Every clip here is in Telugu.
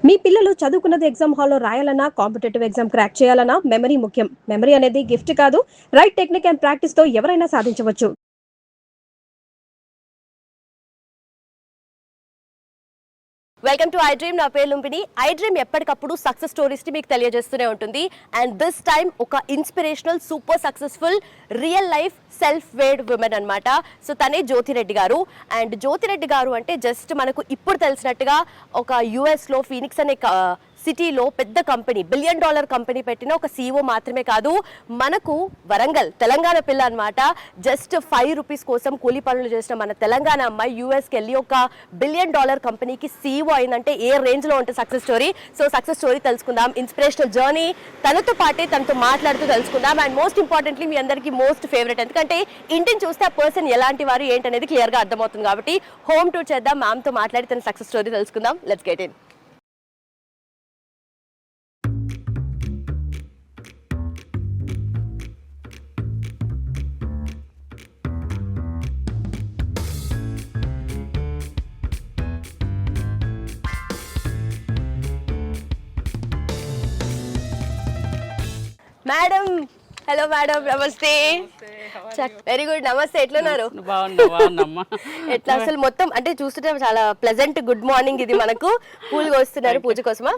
మీ పిల్లలు చదువుకున్నది ఎగ్జామ్ హాల్లో రాయాలన్నా కాంపిటేటివ్ ఎగ్జామ్ క్రాక్ చేయాలన్నా మెమరీ ముఖ్యం. మెమరీ అనేది గిఫ్ట్ కాదు, రైట్ టెక్నిక్ అండ్ ప్రాక్టీస్ తో ఎవరైనా సాధించవచ్చు. Welcome to I dream. నా పేరు లుంబిని. ఐ డ్రీమ్ ఎప్పటికప్పుడు సక్సెస్ స్టోరీస్ ని మీకు తెలియజేస్తూనే ఉంటుంది. అండ్ దిస్ టైమ్ ఒక inspirational super successful real life self made women అనమాట. సో తనే జ్యోతిరెడ్డి గారు. అండ్ జ్యోతిరెడ్డి గారు అంటే జస్ట్ మనకు ఇప్పుడు తెలిసినట్టుగా ఒక యుఎస్లో ఫీనిక్స్ అనే సిటీలో పెద్ద కంపెనీ, $1 బిలియన్ కంపెనీ పెట్టిన ఒక సీఈఓ మాత్రమే కాదు, మనకు వరంగల్ తెలంగాణ పిల్ల అనమాట. జస్ట్ ₹5 కోసం కూలీ పనులు చేసిన మన తెలంగాణ అమ్మాయి యూఎస్కి వెళ్ళి ఒక $1 బిలియన్ కంపెనీకి సీఈఓ అయిందంటే ఏ రేంజ్లో ఉంటుంది success story. So success story తెలుసుకుందాం, ఇన్స్పిరేషనల్ జర్నీ తనతో పాటే తనతో మాట్లాడుతూ తెలుసుకుందాం. అండ్ మోస్ట్ ఇంపార్టెంట్లీ మీ అందరికీ మోస్ట్ ఫేవరెట్, ఎందుకంటే ఇంటిని చూస్తే ఆ పర్సన్ ఎలాంటి వారు ఏంటనేది క్లియర్గా అర్థమవుతుంది. కాబట్టి హోమ్ టూర్ చేద్దాం, మ్యామ్తో మాట్లాడి తన సక్సెస్ స్టోరీ తెలుసుకుందాం. Let's get in. Madam, hello madam, నమస్తే. Very good. నమస్తే, ఎట్లున్నారు? ఎట్లా అసలు మొత్తం అంటే చూస్తుంటే చాలా ప్లెజెంట్ గుడ్ మార్నింగ్. ఇది మనకు పూలుగా వస్తున్నారు పూజ కోసమా?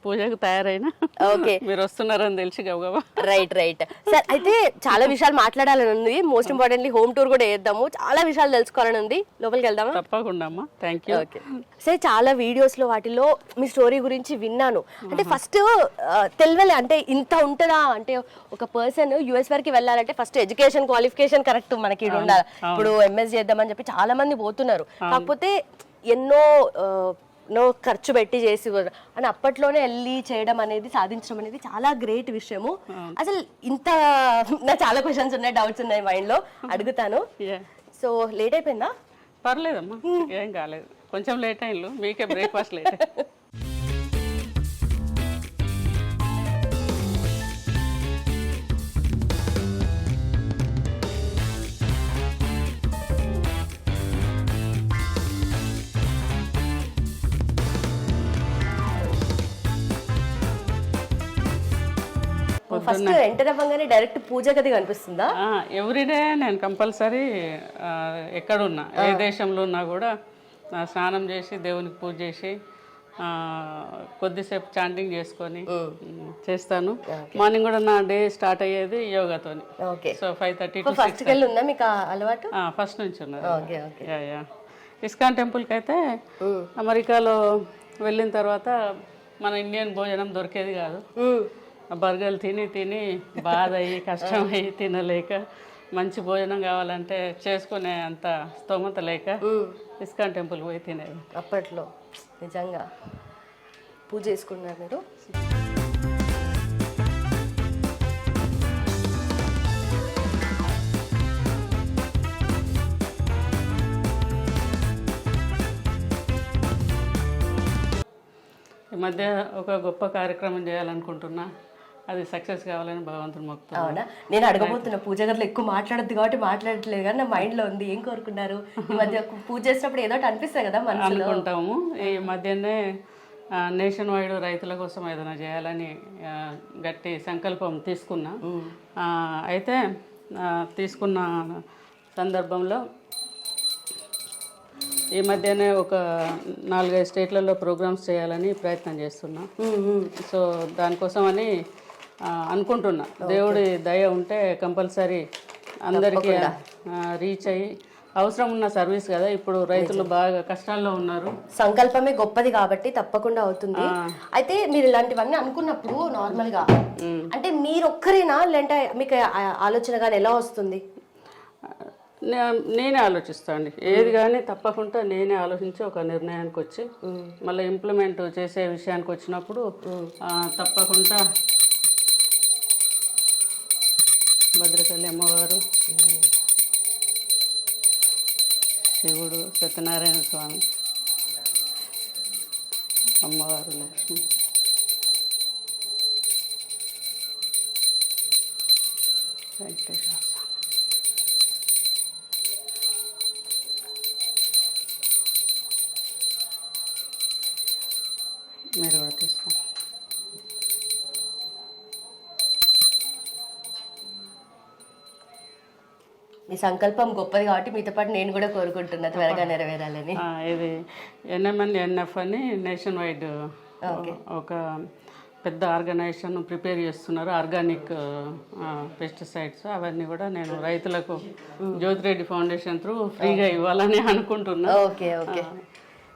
పూజకు తయారైనా ఓకే, మీరు వస్తున్నారని తెలిసి గబగబా. Right right sir. అయితే చాలా విషయాలు మాట్లాడాలని ఉంది. మోస్ట్ ఇంపార్టెంట్లీ హోమ్ టూర్ కూడా వేద్దాము, చాలా విషయాలు తెలుసుకోవాలని ఉంది. లోపలికి వెళ్దామా? తప్పకుండా అమ్మా, థ్యాంక్ యూ. ఓకే సార్, చాలా వీడియోస్ లో వాటిలో మీ స్టోరీ గురించి విన్నాను. అంటే ఫస్ట్ తెలియలే, అంటే ఇంత ఉంటుందా అంటే ఒక పర్సన్ యుఎస్ వరకు వెళ్ళాలంటే ఫస్ట్ ఎడ్యుకేషన్ క్వాలిఫికేషన్ కరెక్ట్ మనకి ఉండాలి. ఇప్పుడు ఎంఎస్ చేద్దామని చెప్పి చాలా మంది పోతున్నారు, కాకపోతే ఎన్నో ఖర్చు పెట్టి చేసి అని అప్పట్లోనే వెళ్ళి చేయడం అనేది, సాధించడం అనేది చాలా గ్రేట్ విషయము. అసలు ఇంత నా చాలా క్వశ్చన్స్ ఉన్నాయి, డౌట్స్ ఉన్నాయి మైండ్ లో, అడుగుతాను. సో లేట్ అయిపోయిందా? పర్లేదమ్మా, ఏం కాలేదు, కొంచెం లేట్ అయింది. మీకే బ్రేక్ఫాస్ట్ లేట్. ఫస్ట్ ఎంటర్ అవ్వగానే డైరెక్ట్ పూజ గది కనిపిస్తుందా? ఎవ్రీడే నేను కంపల్సరీ ఎక్కడున్నా, ఏ దేశంలో ఉన్నా కూడా స్నానం చేసి దేవునికి పూజ చేసి కొద్దిసేపు చాంటింగ్ చేసుకొని చేస్తాను. మార్నింగ్ కూడా నా డే స్టార్ట్ అయ్యేది యోగాతోని. సో 5:30 to 6 ఉందా మీకు అలవాటు? ఫస్ట్ నుంచి ఉన్నది. ఇస్కాన్ టెంపుల్కి అయితే అమెరికాలో వెళ్ళిన తర్వాత మన ఇండియన్ భోజనం దొరికేది కాదు. బర్గర్లు తిని తిని బాధ అయ్యి కష్టం అయ్యి తినలేక, మంచి భోజనం కావాలంటే చేసుకునే అంత స్తోమత లేక ఇస్కాన్ టెంపుల్ పోయి తినేది. అప్పట్లో నిజంగా పూజ చేసుకున్నారు మీరు? ఈ మధ్య ఒక గొప్ప కార్యక్రమం చేయాలనుకుంటున్నా, అది సక్సెస్ కావాలని భగవంతుని మొక్కుతున్నా. అవునా? నేను అడగబోతున్నా, పూజ గదిలో ఎక్కువ మాట్లాడద్దు కాబట్టి మాట్లాడట్లేదు, కానీ నా మైండ్ లో ఉంది. ఏం కోరుకున్నారు ఈ మధ్య? పూజ చేసినప్పుడు ఏదో అనిపిస్తుంది కదా మనసులో. అనుకుంటాము. ఈ మధ్యనే నేషన్ వైడ్ రైతుల కోసం ఏదైనా చేయాలని గట్టి సంకల్పం తీసుకున్నా. అయితే తీసుకున్న సందర్భంలో ఈ మధ్యనే ఒక 4-5 స్టేట్లలో ప్రోగ్రామ్స్ చేయాలని ప్రయత్నం చేస్తున్నా. సో దానికోసమని అనుకుంటున్నా. దేవుడి దయ ఉంటే కంపల్సరీ అందరికీ రీచ్ అయ్యి, అవసరం ఉన్న సర్వీస్ కదా, ఇప్పుడు రైతులు బాగా కష్టాల్లో ఉన్నారు. సంకల్పమే గొప్పది కాబట్టి తప్పకుండా అవుతుంది. అయితే మీరు ఇలాంటివన్నీ అనుకున్నప్పుడు నార్మల్ గా అంటే మీరు ఒక్కరేనా, లేదంటే మీకు ఆలోచన కానీ ఎలా వస్తుంది? నేనే ఆలోచిస్తాను ఏది కానీ, తప్పకుండా నేనే ఆలోచించి ఒక నిర్ణయానికి వచ్చి మళ్ళీ ఇంప్లిమెంట్ చేసే విషయానికి వచ్చినప్పుడు తప్పకుండా భద్రకాళి అమ్మవారు, శివుడు, సత్యనారాయణ స్వామి, అమ్మవారు లక్ష్మి, వెంకటేశ్వర స్వామి, మీరు కూడా తీసుకోండి. మీ సంకల్పం గొప్పది కాబట్టి మీతో పాటు నేను కూడా కోరుకుంటున్నా త్వరగా నెరవేరాలని. ఇది NMNF అని నేషన్ వైడ్ ఒక పెద్ద ఆర్గనైజేషన్ ప్రిపేర్ చేస్తున్నారు. ఆర్గానిక్ పెస్టిసైడ్స్ అవన్నీ కూడా నేను రైతులకు జ్యోతిరెడ్డి ఫౌండేషన్ త్రూ ఫ్రీగా ఇవ్వాలని అనుకుంటున్నా. Okay okay.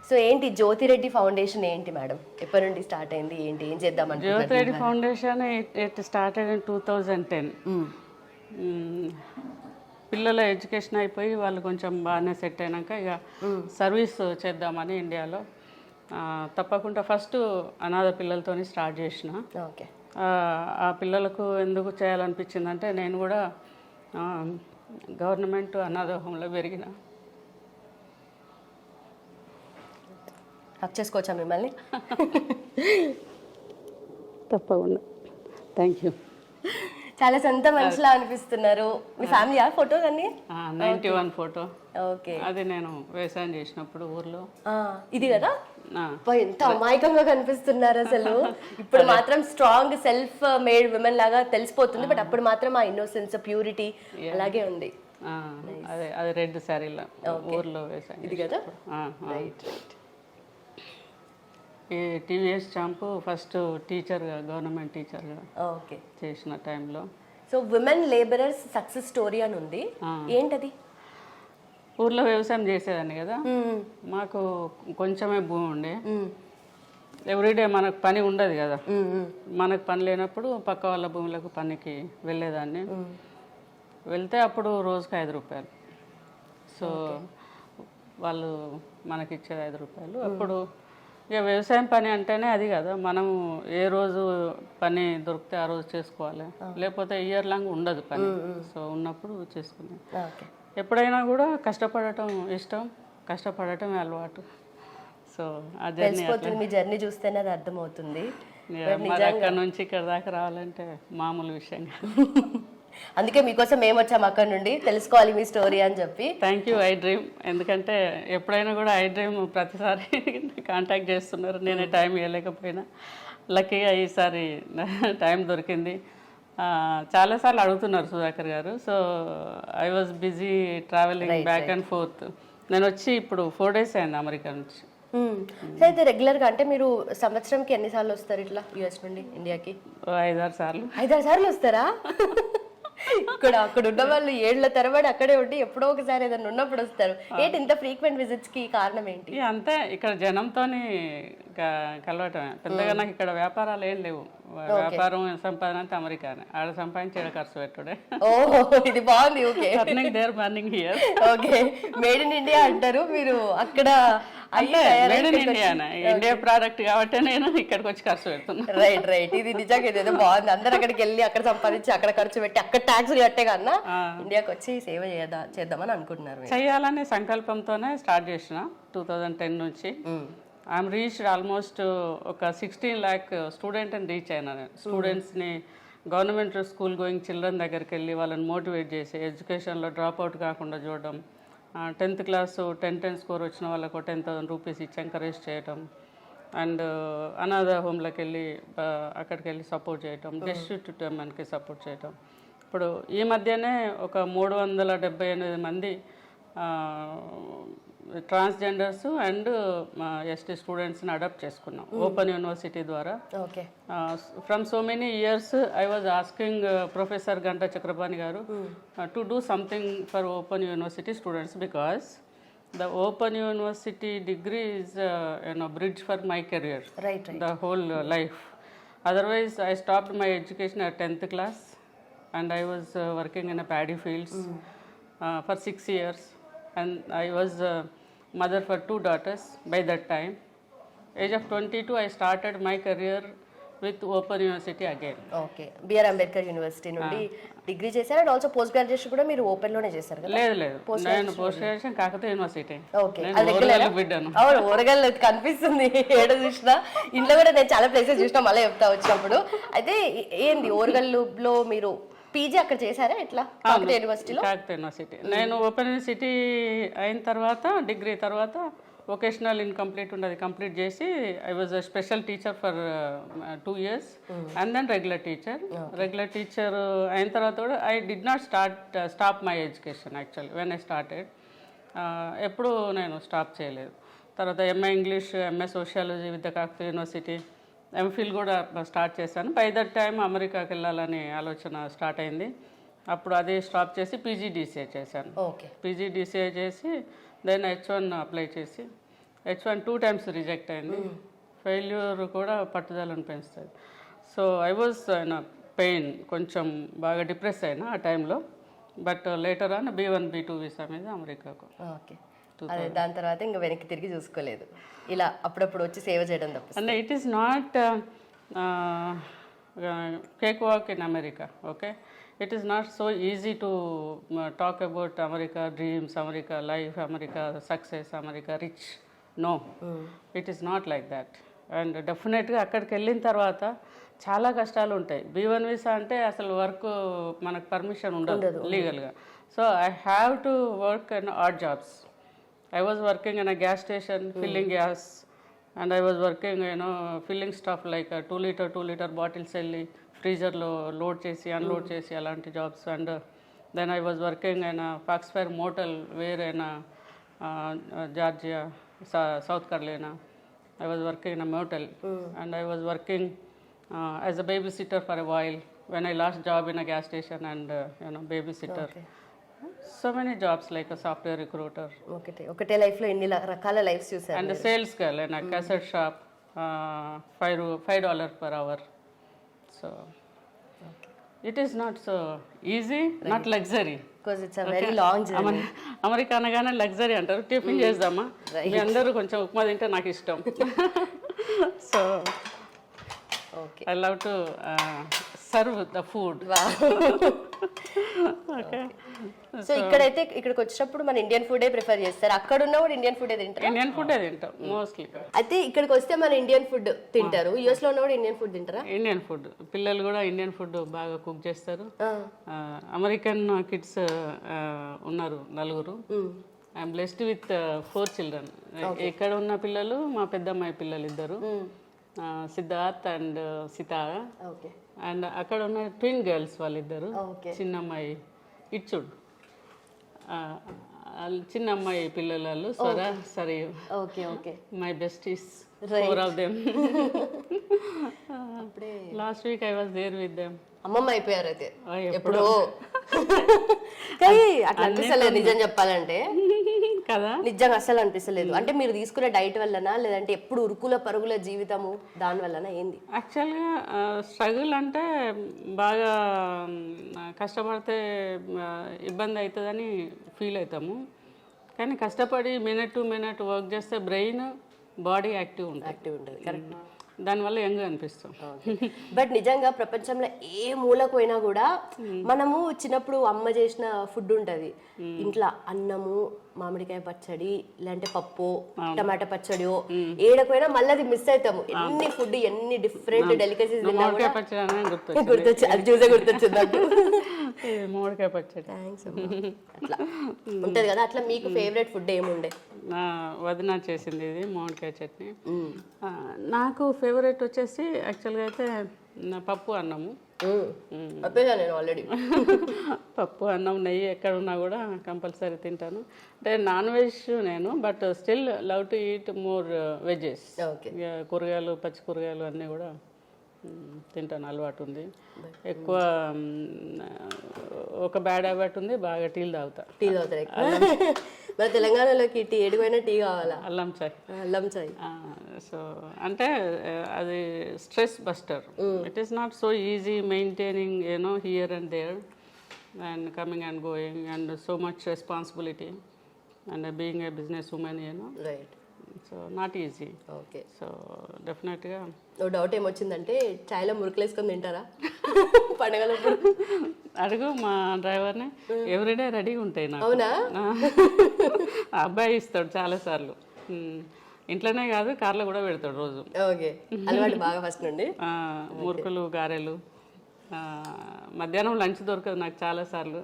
సో ఏంటి జ్యోతిరెడ్డి ఫౌండేషన్ ఏంటి మేడం? ఎప్పటి నుండి స్టార్ట్ అయింది, ఏంటి, ఏం చేద్దాం అనుకుంటున్నారు? Jyothi Reddy foundation it started in 2010. పిల్లల ఎడ్యుకేషన్ అయిపోయి వాళ్ళు కొంచెం బాగానే సెట్ అయినాక ఇక సర్వీస్ చేద్దామని ఇండియాలో తప్పకుండా ఫస్ట్ అనాథ పిల్లలతోని స్టార్ట్ చేసిన. ఓకే. ఆ పిల్లలకు ఎందుకు చేయాలనిపించిందంటే నేను కూడా గవర్నమెంట్ అనాథ హోంలో పెరిగిన. హక్ చేసుకోవచ్చా మిమ్మల్ని? తప్పకుండా. Thank you. చాలా సొంత మనిషిలా అనిపిస్తున్నారు. మీ ఫ్యామిలీ ఫోటోస్ అన్ని 91 ఫోటో. ఓకే. అది నేను వ్యవసాయం చేసినప్పుడు ఊర్లో. ఇది కదా ఎంత అమాయకంగా కనిపిస్తున్నారు అసలు. ఇప్పుడు మాత్రం స్ట్రాంగ్ సెల్ఫ్ మేడ్ విమెన్ లాగా తెలిసిపోతుంది, బట్ అప్పుడు మాత్రం ఆ ఇన్నోసెన్స్ ప్యూరిటీ అలాగే ఉంది. అదే అది రెడ్ శారీలో ఊర్లో వ్యవసాయం. ఇది కదా. ఈ టీవీఎస్ చాంపు ఫస్ట్ టీచర్గా గవర్నమెంట్ టీచర్గా ఓకే చేసిన టైంలో. So women labourers success story అని ఉంది, ఏంటది? ఊర్లో వ్యవసాయం చేసేదాన్ని కదా, మాకు కొంచెమే భూమి ఉండే. ఎవ్రీడే మనకు పని ఉండదు కదా, మనకు పని లేనప్పుడు పక్క వాళ్ళ భూములకు పనికి వెళ్ళేదాన్ని. వెళ్తే అప్పుడు రోజుకి 5 రూపాయలు. సో వాళ్ళు మనకి ఇచ్చేది 5 రూపాయలు. అప్పుడు ఇక వ్యవసాయం పని అంటేనే అది కదా, మనం ఏ రోజు పని దొరికితే ఆ రోజు చేసుకోవాలి, లేకపోతే ఇయర్ లాంగ్ ఉండదు పని. సో ఉన్నప్పుడు చేసుకున్నాం. ఎప్పుడైనా కూడా కష్టపడటం ఇష్టం, కష్టపడటమే అలవాటు. సో ఆ మీ జర్నీ చూస్తేనే అది అర్థమవుతుంది. మరి అక్కడ నుంచి ఇక్కడ దాకా రావాలంటే మామూలు విషయం. అందుకే మీకోసం మేము వచ్చాం అక్కడ నుండి, తెలుసుకోవాలి మీ స్టోరీ అని చెప్పి. Thank you I dream. ఎందుకంటే ఎప్పుడైనా కూడా ఐ డ్రీమ్ ప్రతిసారి కాంటాక్ట్ చేస్తున్నారు, నేనే టైం ఇవ్వలేకపోయినా. లక్కీగా ఈసారి టైం దొరికింది. చాలాసార్లు అడుగుతున్నారు సుధాకర్ గారు. So I was busy travelling back and fourth. నేను వచ్చి ఇప్పుడు 4 days అయింది అమెరికా నుంచి. అయితే రెగ్యులర్గా అంటే మీరు సంవత్సరంకి ఎన్నిసార్లు వస్తారు ఇట్లా యూఎస్ నుండి ఇండియాకి? 5-6 సార్లు. 5-6 సార్లు వస్తారా? అక్కడ ఉన్న వాళ్ళు ఏళ్ల తరబడి అక్కడే ఉండి ఎప్పుడో ఒకసారి ఏదైనా ఉన్నప్పుడు వస్తారు. ఏంటి ఇంత ఫ్రీక్వెంట్ విజిట్స్ కి కారణం ఏంటి? అంతే, ఇక్కడ జనంతోని కలవటమే. పెద్దగా నాకు ఇక్కడ వ్యాపారాలు ఏం లేవు. వ్యాపారం సంపాదన అంటే అమెరికానే, ఆడ సంపాదించి ఈడ ఖర్చు పెట్టుడే. ఓహో, ఇది బాగుంది. Okay, burning here. Okay, made in India అంటారు మీరు అక్కడ. మేడ్ ఇన్ ఇండియానే, ఇండియా ప్రోడక్ట్ కాబట్టి నేను ఇక్కడికి వచ్చి ఖర్చు పెడుతున్నా. రైట్ రైట్, ఇది నిజంగా ఇదేదో బాగుంది. అందరు అక్కడికి వెళ్ళి అక్కడ సంపాదించి అక్కడ ఖర్చు పెట్టి అక్కడ ట్యాక్స్ కట్టే కన్నా ఇండియాకి వచ్చి సేవ చేద్దామని అనుకుంటున్నారు. చేయాలనే సంకల్పంతోనే స్టార్ట్ చేసిన 2010 నుంచి. ఐఎమ్ రీచ్డ్ ఆల్మోస్ట్ ఒక 16 lakh స్టూడెంట్ని రీచ్ అయినా. స్టూడెంట్స్ని గవర్నమెంట్ స్కూల్ గోయింగ్ చిల్డ్రన్ దగ్గరికి వెళ్ళి వాళ్ళని మోటివేట్ చేసి ఎడ్యుకేషన్లో డ్రాప్ అవుట్ కాకుండా చూడడం. 10th క్లాస్ 10 స్కోర్ వచ్చిన వాళ్ళకు 10,000 రూపీస్ ఇచ్చి ఎంకరేజ్ చేయటం. అండ్ అనాథ హోమ్లోకి వెళ్ళి అక్కడికి వెళ్ళి సపోర్ట్ చేయటం, డిస్ట్రిక్ట్ ఉమెన్కి సపోర్ట్ చేయటం. ఇప్పుడు ఈ మధ్యనే ఒక 378 మంది ట్రాన్స్జెండర్స్ అండ్ ఎస్టీ స్టూడెంట్స్ని అడాప్ట్ చేసుకున్నాం ఓపెన్ యూనివర్సిటీ ద్వారా. From so many years I was asking professor Ganta Chakrapani గారు to do something for open university students, because the open university degree is bridge for my career, the whole life. Otherwise I stopped my education at 10th class and I was working in a paddy fields for 6 years, and I was mother for 2 daughters by that time. Age of 22 I started my career with open university again. Okay, BR Ambedkar university నుండి డిగ్రీ చేశారు. అండ్ ఆల్సో పోస్ట్ గ్రాడ్యుయేషన్ కూడా మీరు ఓపెన్ లోనే చేశారు కదా? లేదు, నేను పోస్ట్ గ్రాడ్యుయేషన్ కాకతీయ యూనివర్సిటీ. ఓకే, అవును, ఓరగల్ కనిపిస్తుంది ఏడ చూసినా. ఇంట్లో కూడా నేను చాలా ప్లేసెస్ చూసినా, మళ్ళీ చెప్తా వచ్చినప్పుడు. అయితే ఏంది ఓరగల్లో మీరు పీజీ అక్కడ చేశారా ఎట్లా? కాకతీయ యూనివర్సిటీలో. కాకతీయ యూనివర్సిటీ నేను ఓపెన్ యూనివర్సిటీ అయిన తర్వాత డిగ్రీ తర్వాత వొకేషనల్ ఇన్కంప్లీట్ ఉండదు కంప్లీట్ చేసి I was a special teacher for 2 years and then regular teacher అయిన తర్వాత కూడా I did not stop my education actually when I started. ఎప్పుడు నేను స్టాప్ చేయలేదు. తర్వాత MA English, MA sociology with the Kakatiya university, MPhil కూడా స్టార్ట్ చేశాను. బై దట్ టైం అమెరికాకి వెళ్ళాలని ఆలోచన స్టార్ట్ అయింది. అప్పుడు అది స్టాప్ చేసి పీజీడీసీఏ చేశాను. పీజీడీసీఏ చేసి దెన్ H1 అప్లై చేసి H1 2 times రిజెక్ట్ అయింది. ఫెయిల్యూర్ కూడా పట్టుదలను పెంచుతుంది. సో ఐ వాజ్ పెయిన్, కొంచెం బాగా డిప్రెస్ అయినా ఆ టైంలో. But later on B1 B2 visa మీద అమెరికాకు. ఓకే, అదే దాని తర్వాత ఇంకా వెనక్కి తిరిగి చూసుకోలేదు, ఇలా అప్పుడప్పుడు వచ్చి సేవ చేయడం తప్ప. అంటే it is not cake walk in America. Okay, it is not so easy to talk about America dreams, America life, America success, America rich. No, it is not like that. And definitely అక్కడికి వెళ్ళిన తర్వాత చాలా కష్టాలు ఉంటాయి. B1 వీసా అంటే అసలు వర్క్ మనకు పర్మిషన్ ఉండదు లీగల్గా. So I have to work in add jobs. I was working in a gas station filling gas, and I was working filling stuff like 2 liter bottles వెళ్ళి ఫ్రీజర్లో లోడ్ చేసి అన్లోడ్ చేసి అలాంటి jobs. And then I was working in Foxfire motel where in Georgia, South Carolina. I was working in a motel and I was working as a baby sitter for a while when I lost job in a gas station and baby sitter. So many jobs like a software recruiter. ఒకటే లైఫ్లో ఎన్ని రకాల లైఫ్స్ చూసారు. And sales girl in a cassette shop, $5 per hour. So it is not so easy, not luxury. Because it's a very long journey. America అనగానే లగ్జరీ అంటారు. టిఫిన్ చేద్దామా, మీ అందరూ కొంచెం ఉప్మా తింటే నాకు ఇష్టం. So I love to serve the food. Okay, so ఇక్కడికి వచ్చినప్పుడు మన ఇండియన్ ఫుడే ప్రిఫర్ చేస్తారు. అక్కడ ఉన్న కూడా ఇండియన్ ఫుడే తింటారు. ఇండియన్ ఫుడే తింటాం మోస్ట్లీ. అయితే ఇక్కడికి వస్తే మన ఇండియన్ ఫుడ్ తింటారు, యుఎస్ లో ఉన్న కూడా ఇండియన్ ఫుడ్ తింటారా? ఇండియన్ ఫుడ్, పిల్లలు కూడా ఇండియన్ ఫుడ్ బాగా కుక్ చేస్తారు. అమెరికన్ కిడ్స్ ఉన్నారు 4. I'm blessed with 4 children. ఇక్కడ ఉన్న పిల్లలు మా పెద్దమ్మాయి పిల్లలు 2, సిద్ధార్థ్ అండ్ సితారా. అండ్ అక్కడ ఉన్న ట్విన్ గర్ల్స్ వాళ్ళిద్దరు, చిన్నమ్మాయి ఇచ్చుడు, చిన్నమ్మాయి పిల్లలు స్వర సరియు. My besties, 4 of them. Last week I was there with them. అమ్మమ్మ అయిపోయారు అయితే ఎప్పుడో. అట్లా అనిపిస్తలేదు నిజం చెప్పాలంటే కదా, నిజంగా అస్సలు అనిపిస్తలేదు. అంటే మీరు తీసుకునే డైట్ వల్లనా, లేదంటే ఎప్పుడు ఉరుకుల పరుగుల జీవితము దాని వల్లనా, ఏంది? యాక్చువల్గా స్ట్రగుల్ అంటే బాగా కష్టపడితే ఇబ్బంది అవుతుందని ఫీల్ అవుతాము. కానీ కష్టపడి మినిట్ టు మినిట్ వర్క్ చేస్తే బ్రెయిన్ బాడీ యాక్టివ్ ఉంటుంది. కరెక్ట్, దానివల్ల యంగ్ అనిపిస్తాం. బట్ నిజంగా ప్రపంచంలో ఏ మూలకు పోయినా కూడా మనము చిన్నప్పుడు అమ్మ చేసిన ఫుడ్ ఉంటది ఇంట్లో, అన్నము, మామిడికాయ పచ్చడి, లేదంటే పప్పు, టమాటా పచ్చడి, ఏడకపోయినా మళ్ళీ అది మిస్ అవుతాము. ఎన్ని ఫుడ్, ఎన్ని డిఫరెంట్ డెలికసీస్ గుర్తొచ్చి, అది చూసే గుర్తొచ్చింది నాకు. మామిడికాయ పచ్చడి అట్లా ఉంటది కదా. అట్లా మీకు ఫేవరెట్ ఫుడ్ ఏముండే? నా వదిన చేసింది ఇది మామిడికాయ చట్నీ. నాకు ఫేవరెట్ వచ్చేసి యాక్చువల్గా అయితే పప్పు అన్నము. నేను ఆల్రెడీ పప్పు అన్నం, నెయ్యి ఎక్కడ ఉన్నా కూడా కంపల్సరీ తింటాను. అంటే నాన్ వెజ్ నేను, but still love to eat more veggies. కూరగాయలు, పచ్చి కూరగాయలు అన్నీ కూడా తింటాను, అలవాటు ఉంది. ఎక్కువ ఒక బ్యాడ్ హ్యాబిట్ ఉంది, బాగా టీలు తాగుతారు. మన తెలంగాణలోకి టీ ఏడిపోయినా టీ కావాలా, అల్లం చాయ్. సో అంటే అది stress buster. It is not so easy maintaining here and there and coming and going and so much responsibility and being a business woman right. So not easy. Okay, so డెఫినెట్గా డౌట్ ఏమొచ్చిందంటే చాయ్లో మురుకులు వేసుకొని తింటారా పండగలప్పుడు? అడుగు మా డ్రైవర్ని, ఎవ్రీడే రెడీగా ఉంటాయి నాకు. అవునా? అబ్బాయి ఇస్తాడు చాలాసార్లు, ఇంట్లోనే కాదు కార్లో కూడా పెడతాడు రోజు. ఓకే, అలవాటు బాగా ఫస్ట్ నుండి. మురుకులు, గారెలు. మధ్యాహ్నం లంచ్ దొరకదు నాకు చాలాసార్లు,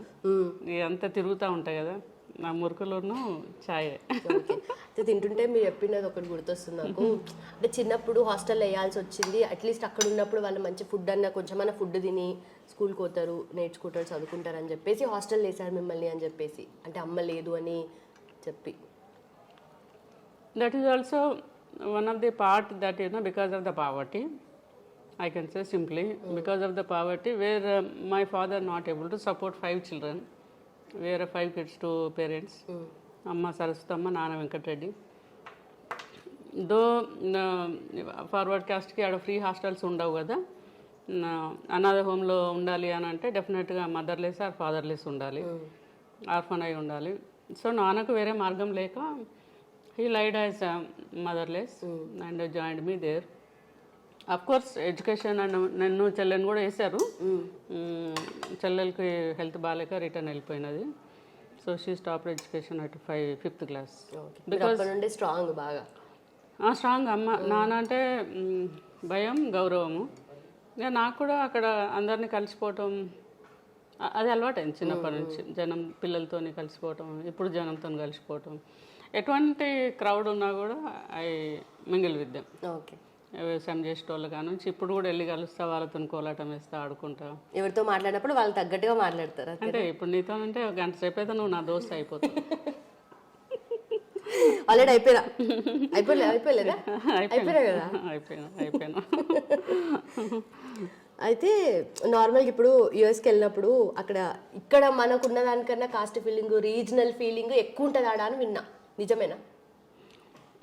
ఇదంతా తిరుగుతూ ఉంటాయి కదా, నా మురుకులను ఛాయ్. ఓకే. అయితే తింటుంటే మీరు చెప్పినది ఒకటి గుర్తొస్తుంది నాకు. అంటే చిన్నప్పుడు హాస్టల్లో వేయాల్సి వచ్చింది. అట్లీస్ట్ అక్కడ ఉన్నప్పుడు వాళ్ళు మంచి ఫుడ్ అన్న కొంచెమన్నా ఫుడ్ తిని స్కూల్కి పోతారు, నేర్చుకుంటారు, చదువుకుంటారు అని చెప్పేసి హాస్టల్ వేసారు మిమ్మల్ని అని చెప్పేసి, అంటే అమ్మ లేదు అని చెప్పి. That is also one of the part that because of the poverty, I can say simply because of the poverty where my father not able to support 5 children. We are 5 kids, 2 parents. Amma Saraswathamma, Nana Venkatreddy. Though forward caste ki ada free hostels undavu kada, another home lo undali అని అంటే డెఫినెట్గా మదర్లెస్ ఆర్ ఫాదర్లెస్ ఉండాలి, ఆర్ఫన్ అయి ఉండాలి. సో నాన్నకు వేరే మార్గం లేక he lied as motherless and joined me there. Of course education and నన్ను చెల్లెని కూడా వేశారు. చెల్లెలకి హెల్త్ బాగాలేక రిటర్న్ వెళ్ళిపోయినది. So she stop education at 5th class. Because నుండి స్ట్రాంగ్ బాగా స్ట్రాంగ్. అమ్మ నాన్న అంటే భయం, గౌరవము. ఇక నాకు కూడా అక్కడ అందరినీ కలిసిపోవటం అది అలవాటైంది చిన్నప్పటి నుంచి. జనం పిల్లలతోని కలిసిపోవటం, ఇప్పుడు జనంతో కలిసిపోవటం. ఎటువంటి క్రౌడ్ ఉన్నా కూడా I mingle with them. Okay. వ్యవసాయం చేసేటోళ్ళు కానుంచి ఇప్పుడు కూడా వెళ్ళి కలుస్తా, వాళ్ళతో కోలాటం వేస్తా, ఆడుకుంటా. ఎవరితో మాట్లాడినప్పుడు వాళ్ళు తగ్గట్టుగా మాట్లాడతారు. అంటే ఇప్పుడు నీతో అంటే ఒక గంట సేపు అయితే నువ్వు నా దోస్త్ అయిపోతావు. ఆల్రెడీ అయిపోయలేదా? అయిపోయినా. అయితే నార్మల్గా ఇప్పుడు యూఎస్కి వెళ్ళినప్పుడు అక్కడ ఇక్కడ మనకున్న దానికన్నా కాస్ట్ ఫీలింగ్, రీజనల్ ఫీలింగ్ ఎక్కువ ఉంటుంది ఆడ అని విన్నా, నిజమేనా?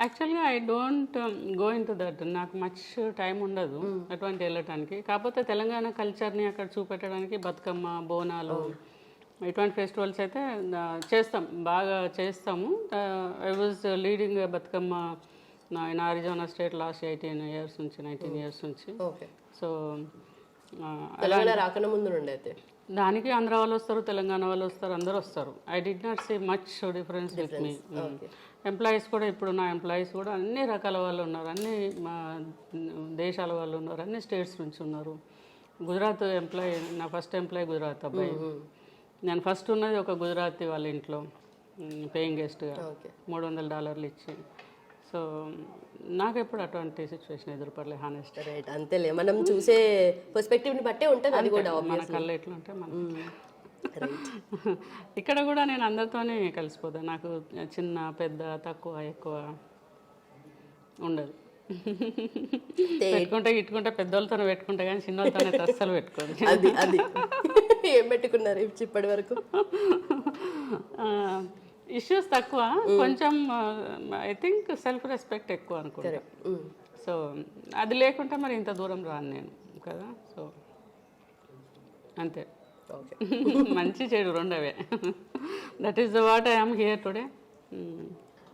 యాక్చువల్గా I don't go in to that. నాకు మచ్ టైం ఉండదు అటువంటి వెళ్ళటానికి. కాకపోతే తెలంగాణ కల్చర్ని అక్కడ చూపెట్టడానికి బతుకమ్మ, బోనాలు ఇటువంటి ఫెస్టివల్స్ అయితే చేస్తాం, బాగా చేస్తాము. I was leading Bathukamma in Arizona state last 19 years నుంచి. సో తెలంగాణ రాకన్నా ముందు నుండి అయితే దానికి ఆంధ్ర వాళ్ళు వస్తారు, తెలంగాణ వాళ్ళు వస్తారు, అందరూ వస్తారు. I did not see much difference with me. Employees కూడా ఇప్పుడు నా ఎంప్లాయీస్ కూడా అన్ని రకాల వాళ్ళు ఉన్నారు, అన్ని మా దేశాల వాళ్ళు ఉన్నారు, అన్ని స్టేట్స్ నుంచి ఉన్నారు. గుజరాత్ ఎంప్లాయీ, నా ఫస్ట్ ఎంప్లాయీ గుజరాత్ అబ్బాయి. నేను ఫస్ట్ ఉన్నది ఒక గుజరాతీ వాళ్ళ ఇంట్లో పేయింగ్ గెస్ట్గా $300 ఇచ్చి. సో నాకు ఎప్పుడు అటువంటి సిచ్యువేషన్ ఎదురుపడలేదు హానెస్ట్. రైట్, అంతేలే. మనం చూసే పర్స్పెక్టివ్ని బట్టే ఉంటుంది అది కూడా. మన కళ్ళు ఎట్లా ఉంటే మనం ఇక్కడ కూడా నేను అందరితోనే కలిసిపోతాను. నాకు చిన్న పెద్ద తక్కువ ఎక్కువ ఉండదు. పెట్టుకుంటే ఇట్టుకుంటే పెద్దోళ్ళతో పెట్టుకుంటా కానీ చిన్నోళ్ళతోనే అస్సలు పెట్టుకోదు. అది అది ఏం పెట్టుకున్నారు ఇప్పటి వరకు? ఇష్యూస్ తక్కువ, కొంచెం ఐ థింక్ సెల్ఫ్ రెస్పెక్ట్ ఎక్కువ అనుకుంటా. సో అది లేకుంటే మరి ఇంత దూరం రాను నేను కదా. సో అంతే, మంచి చెడు రెండవే. That is the what I am here today.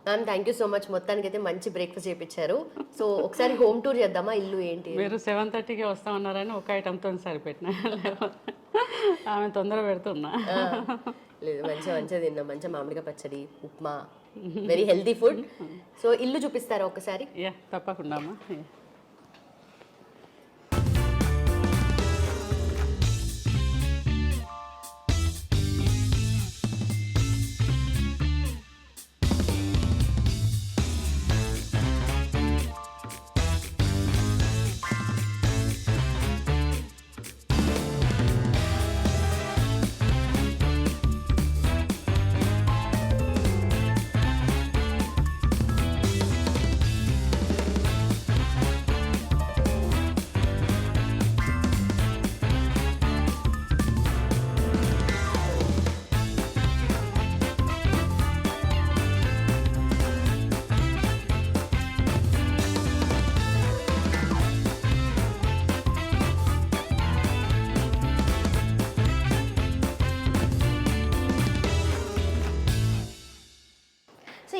Ma'am thank you so much. మొత్తానికి అయితే మంచి బ్రేక్ఫాస్ట్ చేయించారు. సో ఒకసారి హోమ్ టూర్ చేద్దామా? ఇల్లు ఏంటి? మీరు 7:30కి వస్తా ఉన్నారని ఒక ఐటమ్తో సరిపెట్టిన, ఆమె తొందర పెడుతున్నా. లేదు, మంచిగా తిన్నాం. మంచిగా మామిడికాయ పచ్చడి, upma, very healthy food. So ఇల్లు చూపిస్తారా ఒకసారి? యా, తప్పకుండా అమ్మా.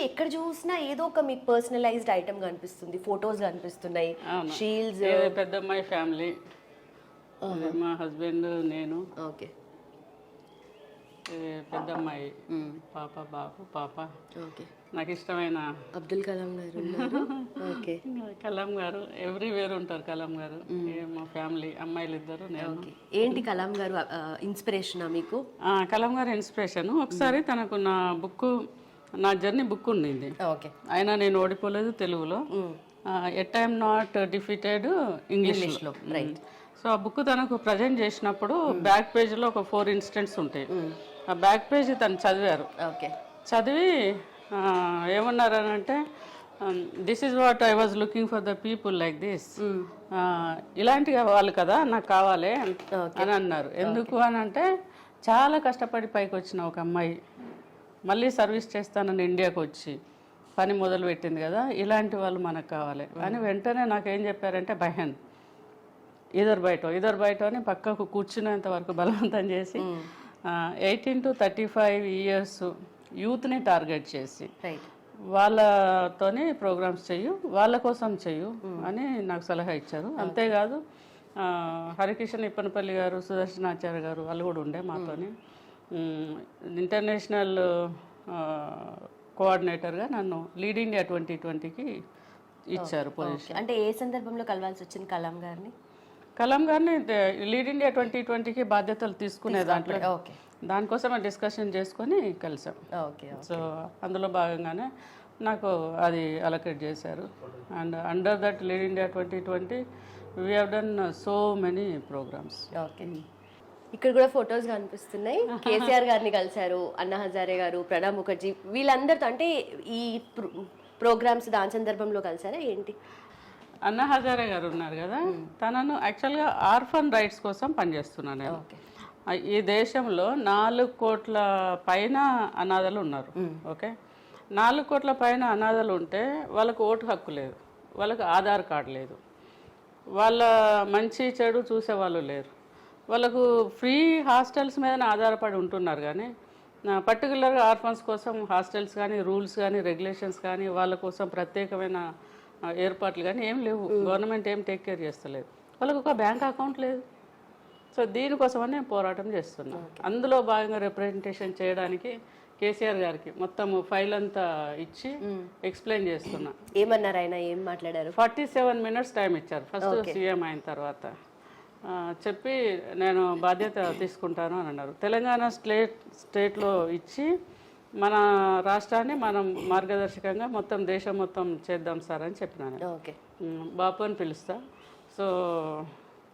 ఎక్కడ చూసినా ఏదో ఒక మీకు పర్సనలైజ్డ్ ఐటమ్ కనిపిస్తుంది, ఫొటోస్ కనిపిస్తున్నాయి, షీల్డ్స్. పెద్ద అమ్మాయి ఫ్యామిలీ, మా హస్బెండ్, నేను. ఓకే. ఇది పెద్ద అమ్మాయి, పాప, బాబు, పాప. ఓకే. నాకు ఇష్టమైన అబ్దుల్ కలాం గారు ఉన్నారు. ఓకే. కలాం గారు ఎవ్రీవేర్ ఉంటారు. కలాం గారు మా ఫ్యామిలీ, అమ్మాయిలు ఇద్దరు, నేను. ఏంటి కలాం గారు ఇన్స్పిరేషనా మీకు? కలాం గారు ఇన్స్పిరేషన్. ఒకసారి తనకు నా జర్నీ బుక్ ఉండింది. ఓకే. అయినా నేను ఓడిపోలేదు తెలుగులో. ఎట్ ఐఎమ్ నాట్ డిఫీటెడ్ ఇంగ్లీష్లో. రైట్. సో ఆ బుక్ తనకు ప్రజెంట్ చేసినప్పుడు బ్యాక్ పేజ్లో ఒక 4 ఇన్సిడెంట్స్ ఉంటాయి. ఆ బ్యాక్ పేజ్ తను చదివారు. ఓకే. చదివి ఏమన్నారనంటే, this is what I was looking for the people like this. ఇలాంటి వాళ్ళు కదా నాకు కావాలి అని అన్నారు. ఎందుకు అని అంటే, చాలా కష్టపడి పైకి వచ్చిన ఒక అమ్మాయి మళ్ళీ సర్వీస్ చేస్తానని ఇండియాకి వచ్చి పని మొదలు పెట్టింది కదా, ఇలాంటి వాళ్ళు మనకు కావాలి అని వెంటనే నాకేం చెప్పారంటే, బహన్ ఇద్దరు బయట అని పక్కకు కూర్చునేంత వరకు బలవంతం చేసి 18 to 35 years యూత్ని టార్గెట్ చేసి వాళ్ళతోనే ప్రోగ్రామ్స్ చెయ్యు, వాళ్ళ కోసం చెయ్యు అని నాకు సలహా ఇచ్చారు. అంతేకాదు హరికిషన్ ఇప్పనపల్లి గారు, సుదర్శనాచార్య గారు వాళ్ళు కూడా ఉండే మాతోని. ఇంటర్నేషనల్ కోఆర్డినేటర్గా నన్ను లీడ్ ఇండియా 2020కి ఇచ్చారు పొజిషన్. అంటే ఏ సందర్భంలో కలవాల్సి వచ్చింది కలాం గారిని? కలాం గారిని లీడ్ ఇండియా 2020కి బాధ్యతలు తీసుకునే దాంట్లో దానికోసమే డిస్కషన్ చేసుకొని కలిసాం. సో అందులో భాగంగానే నాకు అది అలొకేట్ చేశారు. And under that lead India 2020 we have done so many programs. Okay. ఇక్కడ కూడా ఫొటోస్ కనిపిస్తున్నాయి. కేసీఆర్ గారిని కలిశారు, అన్నా హజారే గారు, ప్రణబ్ ముఖర్జీ, వీళ్ళందరితో అంటే ఈ ప్రోగ్రామ్స్ దాని సందర్భంలో కలిసారా ఏంటి? అన్నా హజారే గారు ఉన్నారు కదా, తనను యాక్చువల్గా ఆర్ఫన్ రైట్స్ కోసం పనిచేస్తున్నాను నేను. ఈ దేశంలో 4 కోట్ల పైన అనాథలు ఉన్నారు. ఓకే, 4 కోట్ల పైన అనాథలు ఉంటే వాళ్ళకు ఓటు హక్కు లేదు, వాళ్ళకు ఆధార్ కార్డు లేదు, వాళ్ళ మంచి చెడు చూసేవాళ్ళు లేరు, వాళ్ళకు ఫ్రీ హాస్టల్స్ మీద ఆధారపడి ఉంటున్నారు. కానీ పర్టికులర్గా ఆర్ఫన్స్ కోసం హాస్టల్స్ కానీ, రూల్స్ కానీ, రెగ్యులేషన్స్ కానీ, వాళ్ళ కోసం ప్రత్యేకమైన ఏర్పాట్లు కానీ ఏం లేవు. గవర్నమెంట్ ఏం టేక్ కేర్ చేస్తలేదు. వాళ్ళకు ఒక బ్యాంక్ అకౌంట్ లేదు. సో దీనికోసమని నేను పోరాటం చేస్తున్నాను. అందులో భాగంగా రిప్రజెంటేషన్ చేయడానికి కేసీఆర్ గారికి మొత్తం ఫైల్ అంతా ఇచ్చి ఎక్స్ప్లెయిన్ చేస్తున్నా. ఏమన్నారు ఆయన? ఏం మాట్లాడారు? 47 minutes టైం ఇచ్చారు ఫస్ట్ సీఎం అయిన తర్వాత. చెప్పి నేను బాధ్యత తీసుకుంటాను అని అన్నారు. తెలంగాణ స్టేట్లో ఇచ్చి మన రాష్ట్రాన్ని మనం మార్గదర్శకంగా మొత్తం దేశం మొత్తం చేద్దాం సార్ అని చెప్పినాను. బాపు అని పిలుస్తా, సో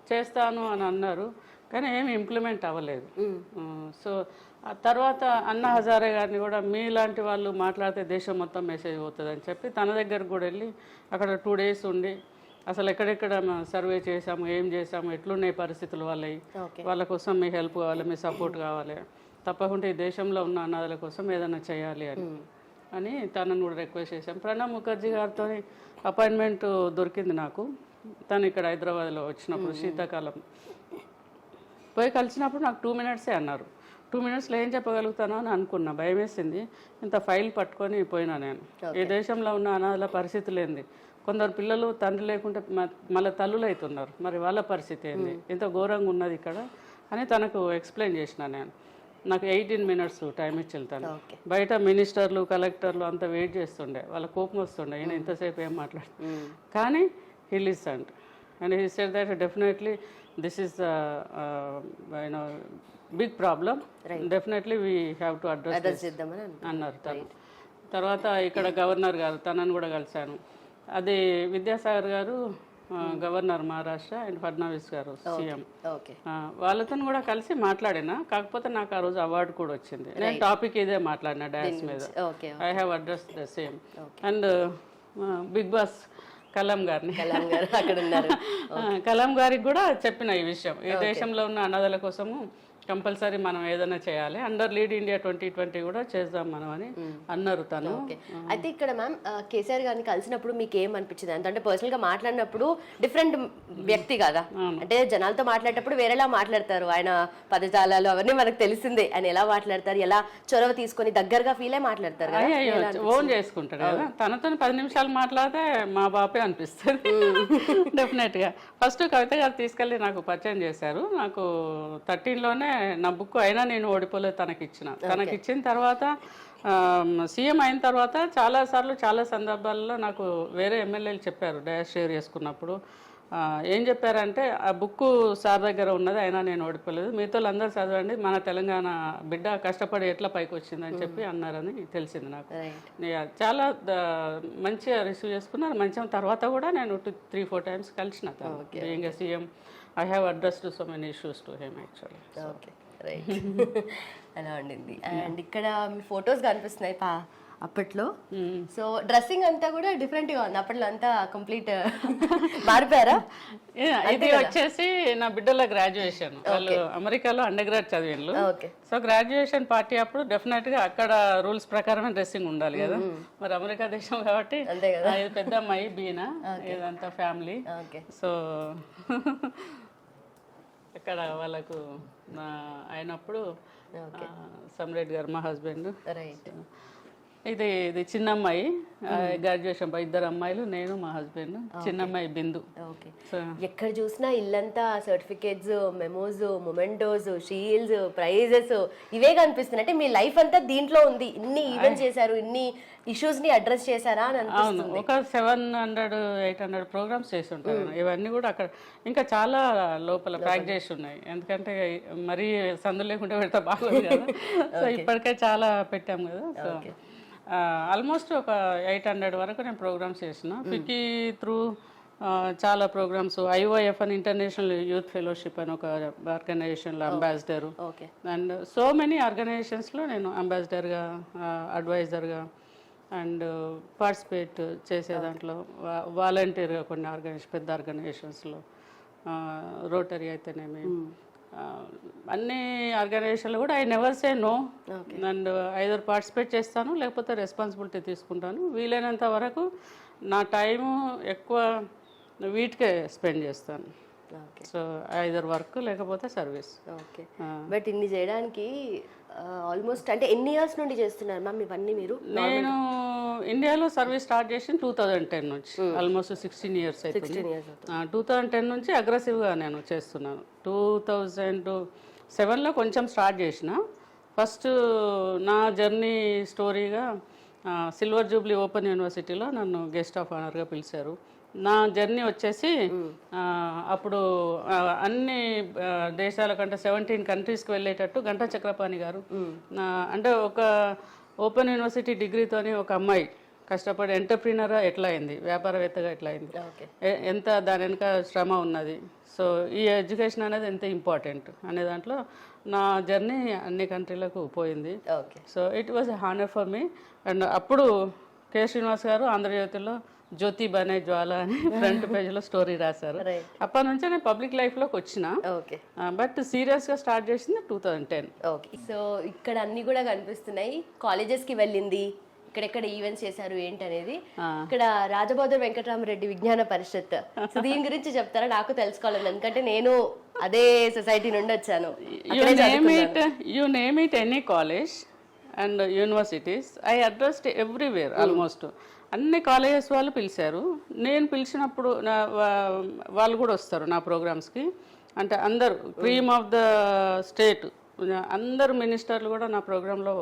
చేస్తాను అని అన్నారు. కానీ ఏమి ఇంప్లిమెంట్ అవ్వలేదు. సో ఆ తర్వాత అన్నా హజారే గారిని కూడా మీలాంటి వాళ్ళు మాట్లాడితే దేశం మొత్తం మెసేజ్ పోతుందని చెప్పి తన దగ్గరకు కూడా వెళ్ళి అక్కడ 2 days ఉండి అసలు ఎక్కడెక్కడ సర్వే చేసాము, ఏం చేసాము, ఎట్లున్నాయి పరిస్థితులు వాళ్ళవి, వాళ్ళ కోసం మీ హెల్ప్ కావాలి, మీ సపోర్ట్ కావాలి, తప్పకుండా ఈ దేశంలో ఉన్న అనాథల కోసం ఏదైనా చేయాలి అని తనను కూడా రిక్వెస్ట్ చేశాం. ప్రణబ్ ముఖర్జీ గారితో అపాయింట్మెంట్ దొరికింది నాకు. తను ఇక్కడ హైదరాబాద్లో వచ్చినప్పుడు శీతాకాలం పోయి కలిసినప్పుడు నాకు 2 minutes అన్నారు. 2 minutesలో ఏం చెప్పగలుగుతానో అని అనుకున్నా. భయం వేసింది. ఇంత ఫైల్ పట్టుకొని పోయినా నేను. ఈ దేశంలో ఉన్న అనాథల పరిస్థితులు ఏంది, కొందరు పిల్లలు తండ్రి లేకుంటే మళ్ళీ తల్లులు అవుతున్నారు, మరి వాళ్ళ పరిస్థితి ఏంది, ఇంత ఘోరంగా ఉన్నది ఇక్కడ అని తనకు ఎక్స్ప్లెయిన్ చేసిన నేను. నాకు 18 minutes టైం ఇచ్చి వెళ్తాను. బయట మినిస్టర్లు, కలెక్టర్లు అంతా వెయిట్ చేస్తుండే, వాళ్ళ కోపం వస్తుండే, ఈయన ఇంతసేపు ఏం మాట్లాడు. కానీ he listened and he said that definitely this is big problem, definitely we have to address this అన్నారు. తర్వాత ఇక్కడ గవర్నర్ గారు, తనను కూడా కలిశాను. అది విద్యాసాగర్ గారు గవర్నర్ మహారాష్ట్ర, అండ్ ఫడ్నవీస్ గారు సీఎం, వాళ్ళతో కూడా కలిసి మాట్లాడినా. కాకపోతే నాకు ఆ రోజు అవార్డు కూడా వచ్చింది. నేను టాపిక్ ఇదే మాట్లాడినా డాన్స్ మీద. I have address the same. And Big Boss Kalam గారిని, కలాం గారికి కూడా చెప్పిన ఈ విషయం. ఈ దేశంలో ఉన్న అనాథల కోసము కంపల్సరీ మనం ఏదైనా చేయాలి, అండర్ లీడ్ ఇండియా 2020 కూడా చేద్దాం మనం అని అన్నారు తను. అయితే ఇక్కడ మ్యామ్ కేసీఆర్ గారిని కలిసినప్పుడు మీకు ఏమనిపించింది? అంటే పర్సనల్ గా మాట్లాడినప్పుడు డిఫరెంట్ వ్యక్తి కదా, అంటే జనాలతో మాట్లాడేటప్పుడు వేరేలా మాట్లాడతారు, ఆయన పదజాలాలు అవన్నీ మనకు తెలిసిందే. ఆయన ఎలా మాట్లాడతారు, ఎలా చొరవ తీసుకొని దగ్గరగా ఫీల్ అయి మాట్లాడతారు, ఓన్ చేసుకుంటారు కదా. తనతో 10 నిమిషాలు మాట్లాడితే మా బాపే అనిపిస్తుంది డెఫినెట్ గా. ఫస్ట్ కవిత గారు తీసుకెళ్ళి నాకు పరిచయం చేశారు. నాకు 13లోనే నా బుక్ అయినా నేను ఓడిపోలేదు తనకి ఇచ్చిన తర్వాత సీఎం అయిన తర్వాత చాలాసార్లు చాలా సందర్భాల్లో నాకు వేరే ఎమ్మెల్యేలు చెప్పారు డయాస్ షేర్ చేసుకున్నప్పుడు. ఏం చెప్పారంటే ఆ బుక్ సార్ దగ్గర ఉన్నది అయినా నేను ఓడిపోలేదు, మీతో అందరూ చదవండి, మన తెలంగాణ బిడ్డ కష్టపడి ఎట్లా పైకి వచ్చిందని చెప్పి అన్నారని తెలిసింది నాకు. చాలా మంచిగా రిసీవ్ చేసుకున్నారు. మంచిగా తర్వాత కూడా నేను 3-4 టైమ్స్ కలిసిన ఇంకా CM. I have addressed so many issues to him actually. Okay right. అలా ఉండింది. అండ్ ఇక్కడ మీ ఫొటోస్ కనిపిస్తున్నాయి అప్పట్లో. సో డ్రెస్సింగ్ అంతా కూడా డిఫరెంట్ గా ఉంది. అప్పట్లో అంతా కంప్లీట్ మారిపోయారా? ఇది వచ్చేసి నా బిడ్డల గ్రాడ్యుయేషన్. వాళ్ళు అమెరికాలో అండర్ గ్రాడ్ చదివిండ్రు. సో గ్రాడ్యుయేషన్ పార్టీ అప్పుడు డెఫినెట్ గా అక్కడ రూల్స్ ప్రకారమే డ్రెస్సింగ్ ఉండాలి కదా. మరి అమెరికా దేశం కాబట్టి ఇది పెద్ద అమ్మాయి బీనా, ఇదంతా ఫ్యామిలీ. సో ఇక్కడ వాళ్ళకు అయినప్పుడు సమ్రేడ్ గారు మా హస్బెండ్. ఇది చిన్న అమ్మాయి గ్రాడ్యుయేషన్, 2 అమ్మాయిలు, నేను మా హస్బెండ్. చిన్న అమ్మాయి బిందు. ఎక్కడ చూసినా ఇల్లంతా certificates, memos, mementos, shields, prizes ఇవే కనిపిస్తున్నాయి. అంటే మీ లైఫ్ అంతా దీంట్లో ఉంది. ఇన్ని ఈవెంట్స్ చేశారు, ఇన్ని ఇష్యూస్ ని అడ్రస్ చేశారా అని అనిపిస్తుంది. ఒక 700-800 ప్రోగ్రామ్స్ చేసి ఉంటారు. ఇవన్నీ కూడా అక్కడ ఇంకా చాలా లోపల ప్యాక్ చేసి ఉన్నాయి. ఎందుకంటే మరీ సందు లేకుండా పెడితే బాగోదు కదా. సో ఇప్పటికే చాలా పెట్టాం కదా. సో ఆల్మోస్ట్ ఒక 800 వరకు నేను ప్రోగ్రామ్స్ చేసిన. ఫికీ త్రూ చాలా ప్రోగ్రామ్స్. ఐఓఎఫ్ అని ఇంటర్నేషనల్ యూత్ ఫెలోషిప్ అని ఒక ఆర్గనైజేషన్లో అంబాసిడర్. అండ్ సో మెనీ ఆర్గనైజేషన్స్లో నేను అంబాసిడర్గా, అడ్వైజర్గా అండ్ పార్టిసిపేట్ చేసే దాంట్లో వాలంటీర్గా కొన్ని పెద్ద ఆర్గనైజేషన్స్లో, రోటరీ అయితేనేమి, అన్ని ఆర్గనైజేషన్లు కూడా I never say no. And either participate చేస్తాను లేకపోతే రెస్పాన్సిబిలిటీ తీసుకుంటాను. వీలైనంత వరకు నా టైము ఎక్కువ వీటికే స్పెండ్ చేస్తాను. సో ఐదర్ వర్క్ లేకపోతే సర్వీస్. ఓకే. బట్ ఇన్ని చేయడానికి ఆల్మోస్ట్ అంటే ఎన్ని ఇయర్స్ నుండి చేస్తున్నారు మ్యామ్ ఇవన్నీ మీరు? నేను ఇండియాలో సర్వీస్ స్టార్ట్ చేసి 2010 నుంచి ఆల్మోస్ట్ 16 ఇయర్స్ అవుతుంది. 2010 నుంచి అగ్రెసివ్గా నేను చేస్తున్నాను. 2007లో కొంచెం స్టార్ట్ చేసిన. ఫస్ట్ నా జర్నీ స్టోరీగా సిల్వర్ జూబ్లీ ఓపెన్ యూనివర్సిటీలో నన్ను గెస్ట్ ఆఫ్ ఆనర్గా పిలిచారు. నా జర్నీ వచ్చేసి అప్పుడు అన్ని దేశాల కంటే 17 కంట్రీస్కి వెళ్ళేటట్టు గంటా చక్రపాణి గారు, అంటే ఒక ఓపెన్ యూనివర్సిటీ డిగ్రీతోని ఒక అమ్మాయి కష్టపడి ఎంటర్ప్రీనర్గా ఎట్లా అయింది, వ్యాపారవేత్తగా ఎట్లా అయింది, ఎంత దాని వెనుక శ్రమ ఉన్నది, సో ఈ ఎడ్యుకేషన్ అనేది ఎంత ఇంపార్టెంట్ అనే దాంట్లో నా జర్నీ అన్ని కంట్రీలకు పోయింది. So it was a honour for me. And అప్పుడు కె శ్రీనివాస్ గారు ఆంధ్రజ్యోతిలో జ్యోతి బనే జ్వాల అని ఫ్రంట్ పేజ్లో స్టోరీ రాశారు. అప్పటి నుంచే నేను పబ్లిక్ లైఫ్లోకి వచ్చిన. బట్ సీరియస్గా స్టార్ట్ చేసింది 2010. ఓకే. సో ఇక్కడ అన్ని కూడా కనిపిస్తున్నాయి. కాలేజెస్కి వెళ్ళింది, ఇక్కడెక్కడ ఈవెంట్స్ చేశారు ఏంటనేది. ఇక్కడ రాజబోధర్ వెంకటరామరెడ్డి విజ్ఞాన పరిషత్, సో దీని గురించి చెప్తారా? నాకు తెలుసుకోవాలి, ఎందుకంటే నేను అదే సొసైటీ నుండి వచ్చాను. You name it any college and universities, I addressed everywhere. Almost అన్ని కాలేజెస్ వాళ్ళు పిలిచారు. నేను పిలిచినప్పుడు వాళ్ళు కూడా వస్తారు నా ప్రోగ్రామ్స్కి. అంటే అందరు క్రీమ్ ఆఫ్ ద స్టేట్, అందరు మినిస్టర్లు కూడా నా ప్రోగ్రాంలో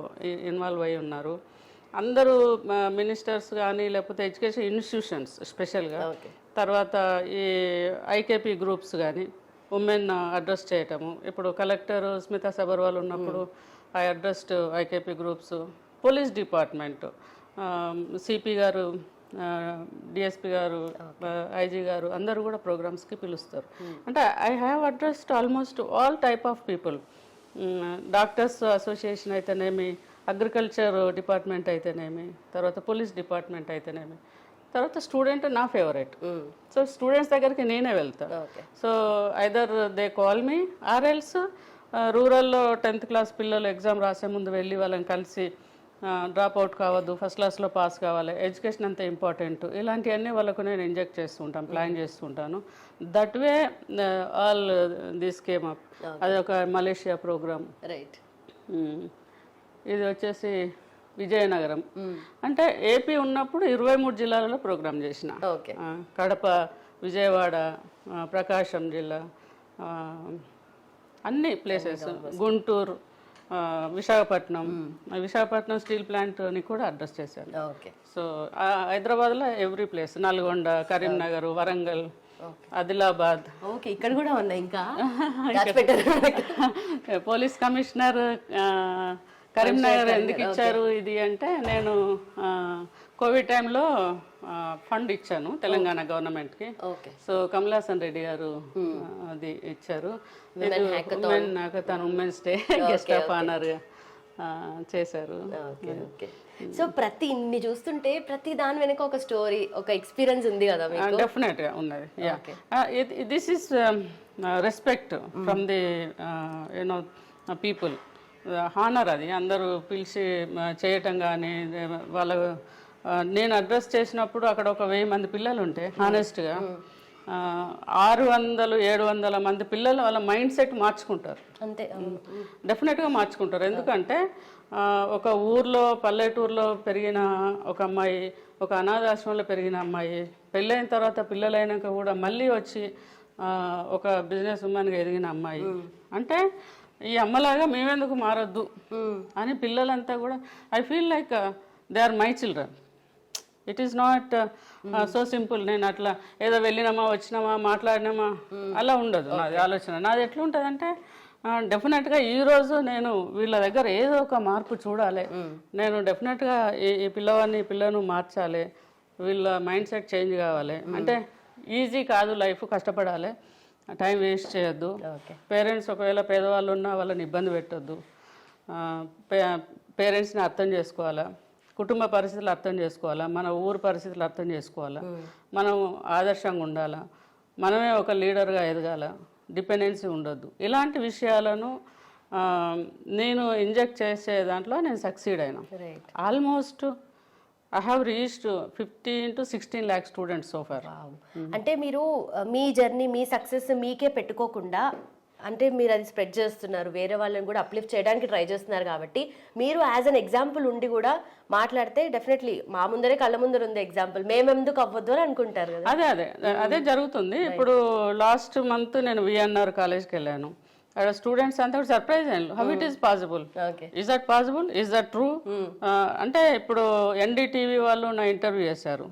ఇన్వాల్వ్ అయి ఉన్నారు. అందరూ మినిస్టర్స్ కానీ లేకపోతే ఎడ్యుకేషన్ ఇన్స్టిట్యూషన్స్ స్పెషల్గా, తర్వాత ఈ ఐకేపీ గ్రూప్స్ కానీ ఉమెన్ అడ్రస్ చేయటము. ఇప్పుడు కలెక్టర్ స్మితా సబర్వాల్ ఉన్నప్పుడు I addressed IKP groups, police department, CP గారు, డిఎస్పి గారు, ఐజీ గారు అందరూ కూడా ప్రోగ్రామ్స్కి పిలుస్తారు. అంటే I have addressed almost all type of people. Doctors association అయితేనేమి, అగ్రికల్చర్ డిపార్ట్మెంట్ అయితేనేమి, తర్వాత పోలీస్ డిపార్ట్మెంట్ అయితేనేమి, తర్వాత స్టూడెంట్ నా ఫేవరెట్. సో స్టూడెంట్స్ దగ్గరికి నేనే వెళ్తాను. So either they call me or else రూరల్లో 10th క్లాస్ పిల్లలు ఎగ్జామ్ రాసే ముందు వెళ్ళి వాళ్ళని కలిసి డ్రాప్ అవుట్ కావద్దు, ఫస్ట్ క్లాస్లో పాస్ కావాలి, ఎడ్యుకేషన్ అంత ఇంపార్టెంట్, ఇలాంటివన్నీ వాళ్ళకు నేను ఇంజెక్ట్ చేస్తుంటాను, ప్లాన్ చేస్తుంటాను. That way all this came up. అది ఒక మలేషియా ప్రోగ్రామ్. రైట్. ఇది వచ్చేసి విజయనగరం. అంటే ఏపీ ఉన్నప్పుడు 23 జిల్లాలలో ప్రోగ్రామ్ చేసిన. కడప, విజయవాడ, ప్రకాశం జిల్లా, అన్ని ప్లేసెస్, గుంటూరు, విశాఖపట్నం స్టీల్ ప్లాంట్ని కూడా అడ్రస్ చేశాను. ఓకే. సో హైదరాబాద్లో every place, Nalgonda, Karimnagar, Warangal, Adilabad. Okay, ఇక్కడ కూడా ఉన్నాయి ఇంకా. పోలీస్ కమిషనర్ కరీంనగర్ ఎందుకు ఇచ్చారు ఇది అంటే, నేను కోవిడ్ టైంలో ఫండ్ ఇచ్చాను తెలంగాణ గవర్నమెంట్కి. సో కమలాసన్ రెడ్డి గారు అది ఇచ్చారు. తను women's day guest of honour చేశారు. సో ప్రతి ఇన్ని చూస్తుంటే ప్రతి దాని వెనక ఒక స్టోరీ, ఒక ఎక్స్పీరియన్స్ ఉంది కదా మీకు? డెఫినెట్ గా ఉన్నది. This is respect from the you know people, honour. అది అందరూ పిలిచి చేయటం కానీ, వాళ్ళ నేను అడ్రస్ చేసినప్పుడు అక్కడ ఒక 1000 మంది పిల్లలు ఉంటే హానెస్ట్గా 600-700 మంది పిల్లలు వాళ్ళ మైండ్ సెట్ మార్చుకుంటారు. అంతే, డెఫినెట్గా మార్చుకుంటారు. ఎందుకంటే ఒక ఊర్లో, పల్లెటూరులో పెరిగిన ఒక అమ్మాయి, ఒక అనాథాశ్రమంలో పెరిగిన అమ్మాయి, పెళ్ళైన తర్వాత పిల్లలైనాక కూడా మళ్ళీ వచ్చి ఒక బిజినెస్ ఉమెన్గా ఎదిగిన అమ్మాయి అంటే, ఈ అమ్మలాగా మేమెందుకు మారొద్దు అని పిల్లలంతా కూడా, I feel like they are my children. It is not so simple. నేను అట్లా ఏదో వెళ్ళినామా, వచ్చినామా, మాట్లాడినామా అలా ఉండదు నాది ఆలోచన. నాది ఎట్లుంటుందంటే, డెఫినెట్గా ఈరోజు నేను వీళ్ళ దగ్గర ఏదో ఒక మార్పు చూడాలి, నేను డెఫినెట్గా ఈ పిల్లను మార్చాలి, వీళ్ళ మైండ్ సెట్ చేంజ్ కావాలి. అంటే ఈజీ కాదు లైఫ్, కష్టపడాలి, టైం వేస్ట్ చేయొద్దు. పేరెంట్స్ ఒకవేళ పేదవాళ్ళు ఉన్నా వాళ్ళని ఇబ్బంది పెట్టొద్దు. పేరెంట్స్ని అర్థం చేసుకోవాలా, కుటుంబ పరిస్థితులు అర్థం చేసుకోవాలా, మన ఊరు పరిస్థితులు అర్థం చేసుకోవాలా, మనం ఆదర్శంగా ఉండాలా, మనమే ఒక లీడర్గా ఎదగాల, డిపెండెన్సీ ఉండొద్దు. ఇలాంటి విషయాలను నేను ఇంజెక్ట్ చేసే దాంట్లో నేను సక్సీడ్ అయినా. Almost I have reached 15 to 16 lakh students so far. అంటే మీరు మీ జర్నీ, మీ సక్సెస్ మీకే పెట్టుకోకుండా, అంటే మీరు అది స్ప్రెడ్ చేస్తున్నారు, వేరే వాళ్ళని కూడా అప్లిఫ్ట్ చేయడానికి ట్రై చేస్తున్నారు. కాబట్టి మీరు యాజ్ అన్ ఎగ్జాంపుల్ ఉండి కూడా మాట్లాడితే డెఫినెట్లీ మా ముందరే కళ్ళ ముందర ఉంది ఎగ్జాంపుల్, మేమెందుకు అవ్వద్దు అని అనుకుంటారు కదా. అదే జరుగుతుంది. ఇప్పుడు లాస్ట్ మంత్ నేను విఎన్ఆర్ కాలేజ్కి వెళ్ళాను. అక్కడ స్టూడెంట్స్ అంతా సర్ప్రైజ్ అయ్యారు. How it is possible, is that possible, is that true అంటే, ఇప్పుడు ఎన్డీటీవీ వాళ్ళు నా ఇంటర్వ్యూ చేశారు,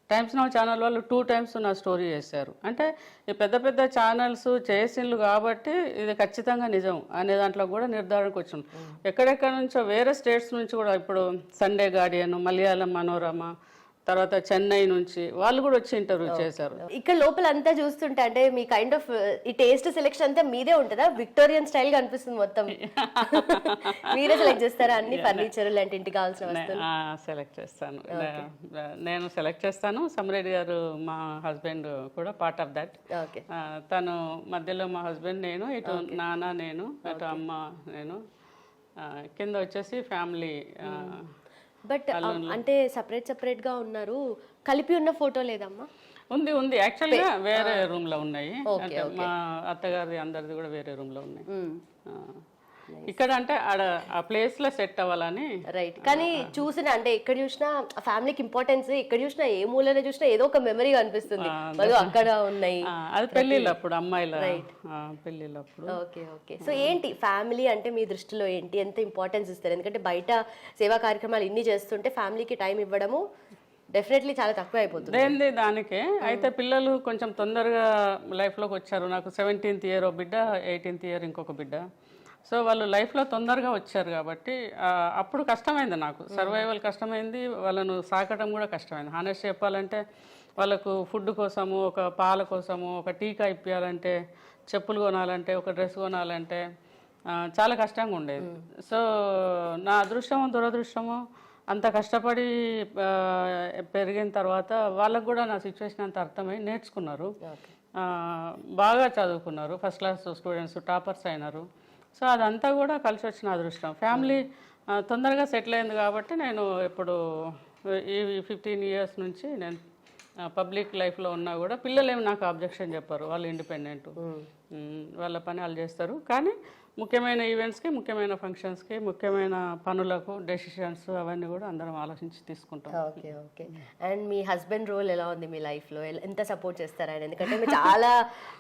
టైమ్స్ నౌ ఛానల్ వాళ్ళు 2 times నా స్టోరీ చేశారు. అంటే ఈ పెద్ద పెద్ద ఛానల్స్ చేసిండ్రు కాబట్టి ఇది ఖచ్చితంగా నిజం అనే దాంట్లో కూడా నిర్ధారణకు వచ్చింది. ఎక్కడెక్కడ నుంచో వేరే స్టేట్స్ నుంచి కూడా, ఇప్పుడు సండే గార్డియన్, మలయాళం మనోరమ, తర్వాత చెన్నై నుంచి వాళ్ళు కూడా వచ్చి ఇంటర్వ్యూ చేశారు. ఇక్కడ లోపల అంతా చూస్తుంటే అంటే మీ కైండ్ ఆఫ్ ఈ టేస్ట్ సెలెక్షన్ అంతా మీదే ఉంటుందా? విక్టోరియన్ స్టైల్ గా అనిపిస్తుంది మొత్తం. మీరే సెలెక్ట్ చేస్తారా అన్ని ఫర్నిచర్ లాంటి ఇంటికి కావాల్సిన వస్తువులు? సెలెక్ట్ చేస్తాను, నేను సెలెక్ట్ చేస్తాను. సమ్రెడ్డి గారు మా హస్బెండ్ కూడా పార్ట్ ఆఫ్ దట్. తను మధ్యలో మా హస్బెండ్, నేను ఇటు నాన్న, నేను అటు అమ్మ, నేను కింద వచ్చేసి ఫ్యామిలీ. బట్ అంటే సపరేట్ గా ఉన్నారు, కలిపి ఉన్న ఫోటో లేదమ్మా? ఉంది యాక్చువల్గా వేరే రూమ్ లో ఉన్నాయి. మా అత్తగారిది అందరిది కూడా వేరే రూమ్ లో ఉన్నాయి. ఇక్కడ అంటే ఆడ ఆ ప్లేస్ లో సెట్ అవ్వాలని. రైట్. కానీ చూసిన అంటే ఎక్కడ చూసినా ఫ్యామిలీకి ఇంపార్టెన్స్, ఎక్కడ చూసినా ఏ మూలనే చూసినా ఏదో ఒక మెమరీ అనిపిస్తుంది. మరి అక్కడ ఉన్నాయి, అది పెళ్ళిళ్ళప్పుడు, అమ్మాయిల పెళ్ళిళ్ళప్పుడు. ఓకే. సో ఏంటి ఫ్యామిలీ అంటే మీ దృష్టిలో ఏంటి, ఎంత ఇంపార్టెన్స్ ఇస్తారు? ఎందుకంటే బయట సేవా కార్యక్రమాలు ఇన్ని చేస్తుంటే ఫ్యామిలీకి టైం ఇవ్వడము డెఫినెట్లీ చాలా తక్కువ అయిపోతుంది. దానికే అయితే పిల్లలు కొంచెం తొందరగా లైఫ్లోకి వచ్చారు. నాకు 17th year ఓ బిడ్డ, 18th year ఇంకొక బిడ్డ. సో వాళ్ళు లైఫ్లో తొందరగా వచ్చారు కాబట్టి అప్పుడు కష్టమైంది, నాకు సర్వైవల్ కష్టమైంది, వాళ్ళను సాకడం కూడా కష్టమైంది. హానెస్ట్ చెప్పాలంటే వాళ్ళకు ఫుడ్ కోసము, ఒక పాల కోసము, ఒక టీకా ఇప్పించాలంటే, చెప్పులు కొనాలంటే, ఒక డ్రెస్ కొనాలంటే చాలా కష్టంగా ఉండేది. సో నా అదృష్టమో దురదృష్టమో అంత కష్టపడి పెరిగిన తర్వాత వాళ్ళకు కూడా నా సిచ్యువేషన్ అంత అర్థమై నేర్చుకున్నారు, బాగా చదువుకున్నారు, ఫస్ట్ క్లాస్ స్టూడెంట్స్ టాపర్స్ అయినారు. సో అదంతా కూడా కలిసి వచ్చిన అదృష్టం. ఫ్యామిలీ తొందరగా సెటిల్ అయింది కాబట్టి నేను ఇప్పుడు ఈ 15 years నుంచి నేను పబ్లిక్ లైఫ్లో ఉన్నా కూడా పిల్లలు ఏమి నాకు అబ్జెక్షన్ చెప్పారు. వాళ్ళు ఇండిపెండెంట్, వాళ్ళ పని వాళ్ళు చేస్తారు. కానీ ముఖ్యమైన ఈవెంట్స్కి, ముఖ్యమైన ఫంక్షన్స్కి, ముఖ్యమైన పనులకు డెసిషన్స్ అవన్నీ కూడా అందరం ఆలోచించి తీసుకుంటాం. Okay okay. అండ్ మీ హస్బెండ్ రోల్ ఎలా ఉంది మీ లైఫ్లో? ఎంత సపోర్ట్ చేస్తారు ఆయన? ఎందుకంటే మీరు చాలా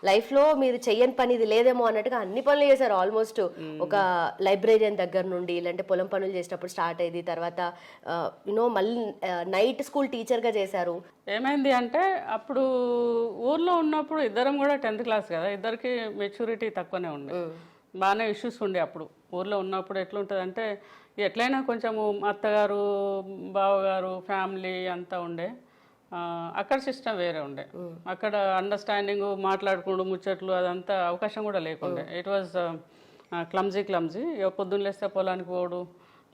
లైఫ్లో మీరు చెయ్యని పని ఇది లేదేమో అన్నట్టుగా అన్ని పనులు చేశారు ఆల్మోస్ట్. ఒక లైబ్రేరియన్ దగ్గర నుండి, ఇలాంటి పొలం పనులు చేసేటప్పుడు స్టార్ట్ అయ్యింది, తర్వాత మళ్ళీ నైట్ స్కూల్ టీచర్గా చేశారు. ఏమైంది అంటే అప్పుడు ఊర్లో ఉన్నప్పుడు ఇద్దరం కూడా 10th క్లాస్ కదా, ఇద్దరికి మెచ్యూరిటీ తక్కువనే ఉండే, బాగానే ఇష్యూస్ ఉండే. అప్పుడు ఊర్లో ఉన్నప్పుడు ఎట్లుంటుంది అంటే ఎట్లయినా కొంచెము అత్తగారు, బావగారు, ఫ్యామిలీ అంతా ఉండే. అక్కడ సిస్టమ్ వేరే ఉండే. అక్కడ అండర్స్టాండింగ్, మాట్లాడుకుంటూ ముచ్చట్లు అదంతా అవకాశం కూడా లేకుండే. It was clumsy. పొద్దున్న లేస్తే పొలానికి పోడు,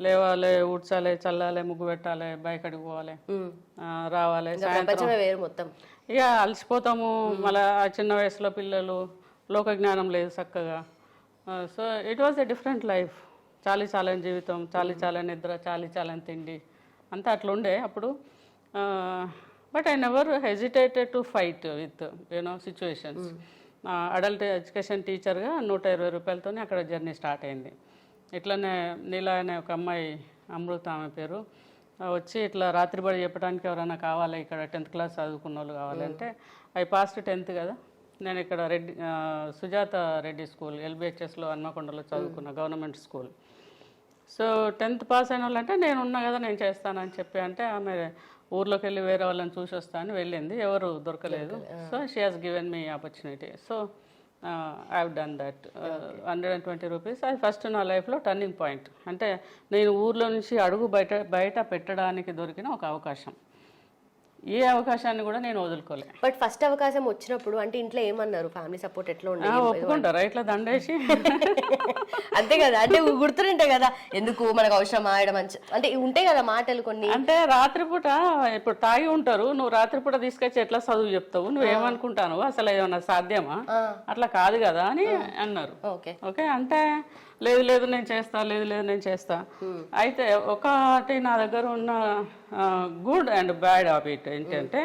లేవాలి, ఊడ్చాలి, చల్లాలి, ముగ్గు పెట్టాలి, బయకడికి పోవాలి, రావాలి, సాయంత్రం మొత్తం ఇక అలసిపోతాము. మళ్ళీ ఆ చిన్న వయసులో పిల్లలు, లోక జ్ఞానం లేదు చక్కగా. So it was a different life. చాలని జీవితం, చాలని నిద్ర, చాలని తిండి అంతా అట్లా ఉండే అప్పుడు. But I never hesitated to fight with situations. Adult education టీచర్గా 120 రూపాయలతో అక్కడ జర్నీ స్టార్ట్ అయింది. ఇట్లనే నీలా అనే ఒక అమ్మాయి, అమృత ఆమె పేరు, వచ్చి ఇట్లా రాత్రిబడి చెప్పడానికి ఎవరైనా కావాలి, ఇక్కడ 10th క్లాస్ చదువుకున్న వాళ్ళు కావాలంటే ఐ పాస్ట్ 10th కదా. నేను ఇక్కడ సుజాత రెడ్డి స్కూల్ LBHSలో హన్మకొండలో చదువుకున్న government school. So 10th pass అయిన వాళ్ళంటే నేను ఉన్నా కదా, నేను చేస్తానని చెప్పి అంటే ఆమె ఊర్లోకి వెళ్ళి వేరే వాళ్ళని చూసి వస్తా అని వెళ్ళింది. ఎవరు దొరకలేదు. So she has given me opportunity. So I have done that. 120 rupees. అది ఫస్ట్ నా లైఫ్లో టర్నింగ్ పాయింట్. అంటే నేను ఊర్లో నుంచి అడుగు బయట పెట్టడానికి దొరికిన ఒక అవకాశం. ఏ అవకాశాన్ని కూడా నేను వదులుకోలే. బట్ ఫస్ట్ అవకాశం వచ్చినప్పుడు అంటే ఇంట్లో ఏమన్నారు? ఫ్యామిలీ సపోర్ట్ ఎట్లా ఉండే? ఒప్పుకుంటారా ఇట్లా దండేసి? అంతే కదా, అంటే గుర్తుంటాయి కదా, ఎందుకు మనకు అవసరం ఆడడం అంటే ఉంటాయి కదా మాటలు కొన్ని. అంటే రాత్రిపూట ఇప్పుడు తాగి ఉంటారు, నువ్వు రాత్రిపూట తీసుకొచ్చి ఎట్లా చదువు చెప్తావు, నువ్వేమనుకుంటాను, అసలు ఏమన్నా సాధ్యమా, అట్లా కాదు కదా అని అన్నారు. ఓకే అంటే లేదు నేను చేస్తా. అయితే ఒకటి నా దగ్గర ఉన్న గుడ్ అండ్ బ్యాడ్ హ్యాబిట్ ఏంటంటే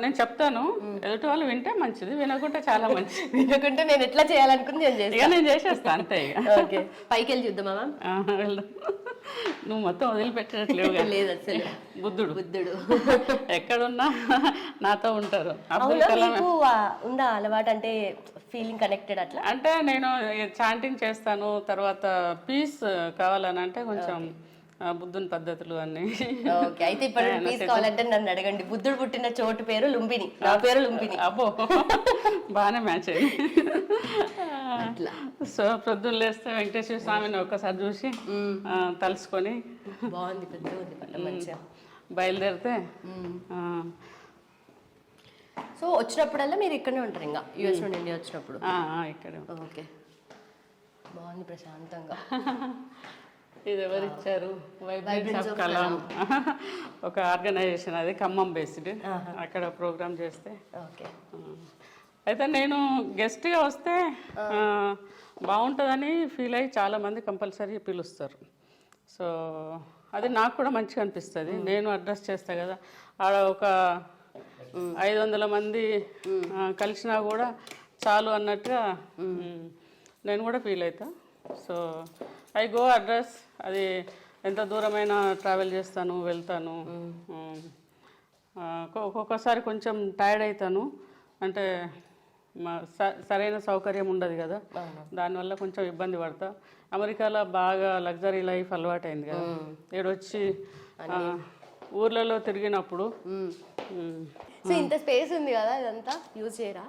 నేను చెప్తాను, ఎదుటి వాళ్ళు వింటే మంచిది, వినకుంటే చాలా మంచిది. వినకుంటే నేను ఎట్లా చేయాలనుకుంది నేను చేసేస్తా అంతే. ఇక పైకి వెళ్ళి చూద్దామా? వెళ్దాం. నువ్వు మొత్తం వదిలిపెట్టట్లేవు. లేదు అసలు. బుద్ధుడు ఎక్కడున్నా నాతో ఉంటారు. ఉందా అలవాటు అంటే ఫీలింగ్ కనెక్టెడ్ అట్లా? అంటే నేను చాంటింగ్ చేస్తాను, తర్వాత పీస్ కావాలని అంటే కొంచెం బుద్ధుని పద్ధతులు అన్ని. అయితే ఇప్పుడు పీస్ కావాలంటే నన్ను అడగండి. బుద్ధుడు పుట్టిన చోటు పేరు లుంబిని, నా పేరు లుంబిని. అబ్బో బాగానే మ్యాచ్ అయ్యి. సో పొద్దున్న లేస్తే వెంకటేశ్వర స్వామిని ఒక్కసారి చూసి తలుసుకొని బాగుంది, పెద్ద మంచిగా బయలుదేరితే. సో వచ్చినప్పుడల్లా మీరు ఇక్కడనే ఉంటారు ఇంకా US నుండి ఇండియా వచ్చినప్పుడు? ఇక్కడే. ఓకే, బాగుంది ప్రశాంతంగా. ఇది ఎవరు ఇచ్చారు? వైబ్రెన్స్ ఆఫ్ కలాం, ఒక ఆర్గనైజేషన్, అది ఖమ్మం బేస్డ్. అక్కడ ప్రోగ్రామ్ చేస్తే. ఓకే. అయితే నేను గెస్ట్గా వస్తే బాగుంటుందని ఫీల్ అయ్యి చాలామంది కంపల్సరీ పిలుస్తారు. సో అది నాకు కూడా మంచిగా అనిపిస్తుంది. నేను అడ్రస్ చేస్తా కదా, ఆడ ఒక 500 మంది కలిసినా కూడా చాలు అన్నట్టుగా నేను కూడా ఫీల్ అవుతా. So I go address. అది ఎంత దూరమైనా ట్రావెల్ చేస్తాను, వెళ్తాను. ఒక్కొక్కసారి కొంచెం టైర్డ్ అవుతాను, అంటే సరైన సౌకర్యం ఉండదు కదా, దానివల్ల కొంచెం ఇబ్బంది పడతా. అమెరికాలో బాగా లగ్జరీ లైఫ్ అలవాటైంది కదా, ఈడొచ్చి ఊర్లలో తిరిగినప్పుడు. సో ఇంత స్పేస్ ఉంది కదా, ఇదంతా యూజ్ చేయరా?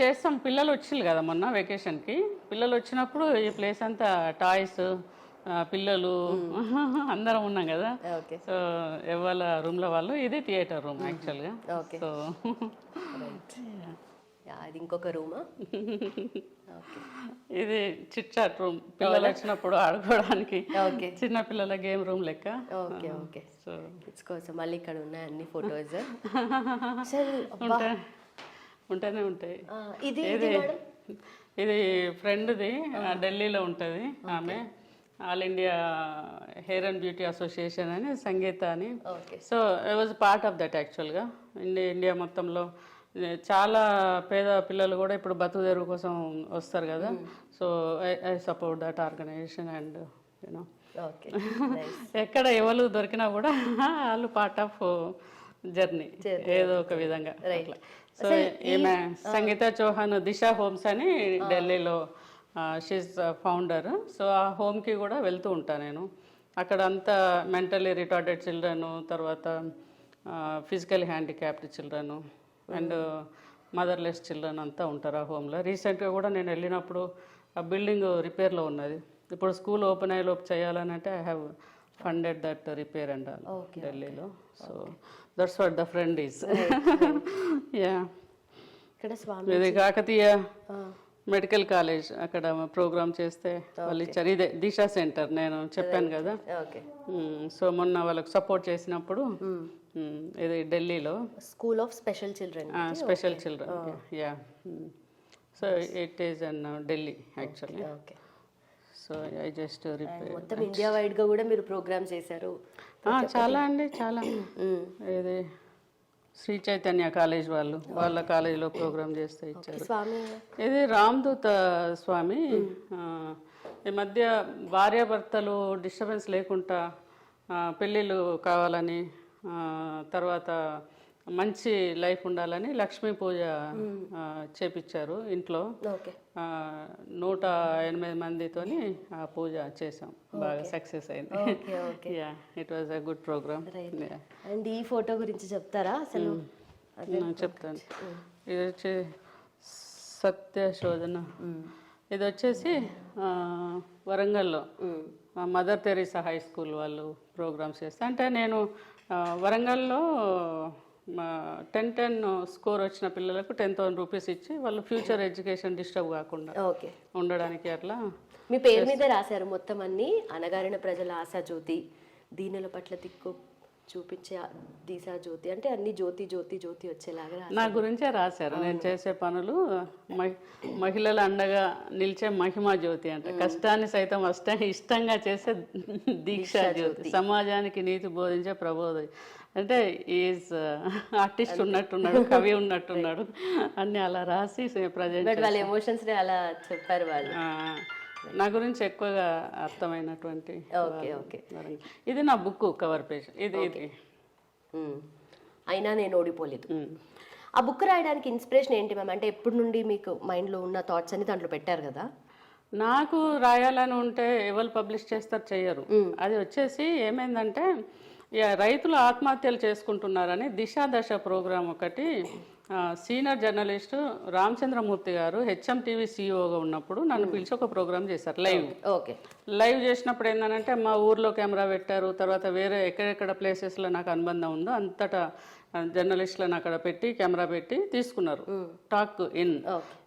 చేస్తాం. పిల్లలు వచ్చిండ్రు కదా మొన్న వెకేషన్కి. పిల్లలు వచ్చినప్పుడు ఈ ప్లేస్ అంతా టాయ్స్, పిల్లలు అందరం ఉన్నాం కదా. సో ఎవరి రూమ్లో వాళ్ళు. ఇది థియేటర్ రూమ్ యాక్చువల్గా. సో ఇది ఇంకొక రూమా? ఇది చిట్ చాట్ రూమ్, పిల్లలు వచ్చినప్పుడు ఆడుకోవడానికి, చిన్న పిల్లల గేమ్ రూమ్ లెక్క. Okay okay. సో కిడ్స్ కోసం మళ్ళీ ఇక్కడ ఉన్నాయి అన్ని ఫొటోస్ ఉంటూనే ఉంటాయి. ఇది ఫ్రెండ్ది, ఢిల్లీలో ఉంటుంది ఆమె. All India hair and beauty association అని, సంగీత అని. So I was part of that యాక్చువల్గా. ఇండియా మొత్తంలో చాలా పేద పిల్లలు కూడా ఇప్పుడు బతుకు తెరువు కోసం వస్తారు కదా. So I support that organization and you know okay ఎక్కడ ఎవరు దొరికినా కూడా వాళ్ళు పార్ట్ ఆఫ్ జర్నీ ఏదో ఒక విధంగా. సో ఈమె సంగీత చౌహాన్ దిశ హోమ్స్ అని ఢిల్లీలో షీజ్ ఫౌండర్. సో ఆ హోమ్కి కూడా వెళ్తూ ఉంటాను నేను. అక్కడ అంతా మెంటలీ రిటార్డెడ్ చిల్డ్రన్, తర్వాత physical handicapped children and motherless children అంతా ఉంటారు ఆ హోమ్లో. రీసెంట్గా కూడా నేను వెళ్ళినప్పుడు ఆ బిల్డింగ్ రిపేర్లో ఉన్నది. ఇప్పుడు స్కూల్ ఓపెన్ అయ్యేలోపు చేయాలని అంటే I have funded that repair and all ఢిల్లీలో. So that's what the friend is. Yeah ఇక్కడ స్వామి ఇది కాకతీయ మెడికల్ కాలేజ్ అక్కడ ప్రోగ్రామ్ చేస్తే వాళ్ళు ఇచ్చారు. ఇదే దిశా సెంటర్ నేను చెప్పాను కదా. ఓకే సో మొన్న వాళ్ళకి సపోర్ట్ చేసినప్పుడు ఇది ఢిల్లీలో school of special children. Special children, yeah. So it is an Delhi actually. Okay so I just repair. మొత్తం ఇండియా వైడ్ గా కూడా మీరు ప్రోగ్రామ్ చేశారు. చాలా అండి, చాలా. ఇది శ్రీ చైతన్య కాలేజ్ వాళ్ళు వాళ్ళ కాలేజీలో ప్రోగ్రామ్ చేస్తే ఇచ్చారు. స్వామి ఇది రామదూత స్వామి. ఈ మధ్య భార్యాభర్తలు డిస్టర్బెన్స్ లేకుండా పెళ్ళిళ్ళు కావాలని, తర్వాత మంచి లైఫ్ ఉండాలని లక్ష్మీ పూజ చేపించారు ఇంట్లో. 108 మందితోని ఆ పూజ చేసాం, బాగా సక్సెస్ అయింది. Yeah, it was a good program. And ఈ ఫోటో గురించి చెప్తారా అసలు? చెప్తాను. ఇది వచ్చి సత్యశోధన. ఇది వచ్చేసి వరంగల్లో మదర్ తెరీసా హై స్కూల్ వాళ్ళు ప్రోగ్రామ్స్ చేస్తారు. అంటే నేను వరంగల్లో 10-10 స్కోర్ వచ్చిన పిల్లలకు 10,000 రూపీస్ ఇచ్చి వాళ్ళు ఫ్యూచర్ ఎడ్యుకేషన్ డిస్టర్బ్ కాకుండా ఉండడానికి అట్లా. మీ పేరు మీద రాశారు మొత్తం అన్ని. అనగారిన ప్రజల ఆశాజ్యోతి, దీనుల పట్ల దిక్కు చూపించే దిశా జ్యోతి, అంటే అన్ని జ్యోతి జ్యోతి జ్యోతి వచ్చేలాగా నా గురించే రాశారు. నేను చేసే పనులు మహిళల అండగా నిలిచే మహిమా జ్యోతి అంట. కష్టాన్ని సైతం ఇష్టంగా చేసే దీక్షా జ్యోతి, సమాజానికి నీతి బోధించే ప్రబోధ. అంటే ఈజ్ ఆర్టిస్ట్ ఉన్నట్టున్నాడు, కవి ఉన్నట్టున్నాడు, అన్ని అలా రాసి ప్రజెంట్. వాళ్ళ ఎమోషన్స్ ని అలా చెప్పారు వాళ్ళు. నా గురించి ఎక్కువగా అర్థమైనటువంటి. ఓకే ఓకే, ఇది నా బుక్ కవర్ పేజ్. ఇది అయినా నేను ఓడిపోలేదు. ఆ బుక్ రాయడానికి ఇన్స్పిరేషన్ ఏంటి మ్యామ్? అంటే ఎప్పటి నుండి మీకు మైండ్లో ఉన్న థాట్స్ అన్ని దాంట్లో పెట్టారు కదా? నాకు రాయాలని ఉంటే ఎవరు పబ్లిష్ చేస్తారు, చెయ్యరు. అది వచ్చేసి ఏమైందంటే రైతులు ఆత్మహత్యలు చేసుకుంటున్నారని దిశా దశ ప్రోగ్రాం ఒకటి సీనియర్ జర్నలిస్టు రామచంద్రమూర్తి గారు హెచ్ఎం టీవీ సీఈఓగా ఉన్నప్పుడు నన్ను పిలిచి ఒక ప్రోగ్రామ్ చేశారు లైవ్. లైవ్ చేసినప్పుడు ఏంటంటే మా ఊర్లో కెమెరా పెట్టారు, తర్వాత వేరే ఎక్కడెక్కడ ప్లేసెస్లో నాకు అనుబంధం ఉందో అంతటా జర్నలిస్టులను అక్కడ పెట్టి కెమెరా పెట్టి తీసుకున్నారు. టాక్ ఇన్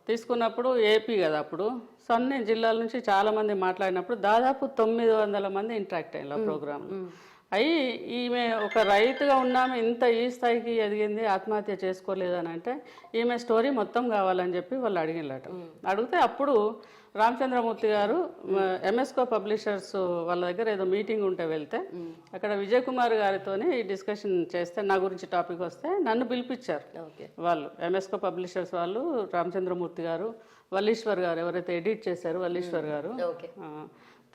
తీసుకున్నప్పుడు ఏపీ కదా అప్పుడు, సో అన్ని జిల్లాల నుంచి చాలా మంది మాట్లాడినప్పుడు దాదాపు 900 మంది ఇంటరాక్ట్ అయ్యారు ఆ ప్రోగ్రామ్. అయ్యి ఈమె ఒక రైతుగా ఉన్నామె ఇంత ఈ స్థాయికి ఎదిగింది, ఆత్మహత్య చేసుకోలేదని అంటే ఈమె స్టోరీ మొత్తం కావాలని చెప్పి వాళ్ళు అడిగినట. అడిగితే అప్పుడు రామచంద్రమూర్తి గారు ఎంఎస్కో పబ్లిషర్స్ వాళ్ళ దగ్గర ఏదో మీటింగ్ ఉంటే వెళ్తే అక్కడ విజయ్ కుమార్ గారితో డిస్కషన్ చేస్తే నా గురించి టాపిక్ వస్తే నన్ను పిలిపించారు వాళ్ళు. ఎంఎస్కో పబ్లిషర్స్ వాళ్ళు, రామచంద్రమూర్తి గారు, వల్లీశ్వర్ గారు ఎవరైతే ఎడిట్ చేశారు వల్లీశ్వర్ గారు,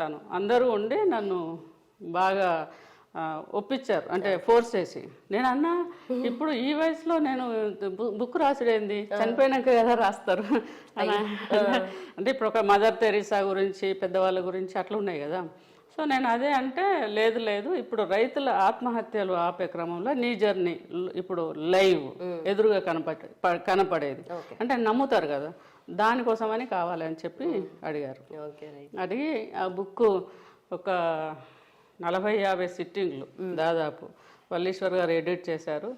తను అందరూ ఉండి నన్ను బాగా ఒప్పించారు, అంటే ఫోర్స్ చేసి. నేను అన్నా ఇప్పుడు ఈ వయసులో నేను బుక్ రాసుడేంది, చనిపోయినాక కదా రాస్తారు అంటే ఇప్పుడు ఒక మదర్ తెరీసా గురించి పెద్దవాళ్ళ గురించి అట్లా ఉన్నాయి కదా. సో నేను అదే అంటే లేదు ఇప్పుడు రైతుల ఆత్మహత్యలు ఆపే క్రమంలో నీ జర్నీ ఇప్పుడు లైవ్ ఎదురుగా కనపడేది అంటే నమ్ముతారు కదా, దానికోసమని కావాలని చెప్పి అడిగారు. అడిగి ఆ బుక్ ఒక 40-50 సిట్టింగ్లు దాదాపు వల్లీశ్వర్ గారు ఎడిట్ చేశారు.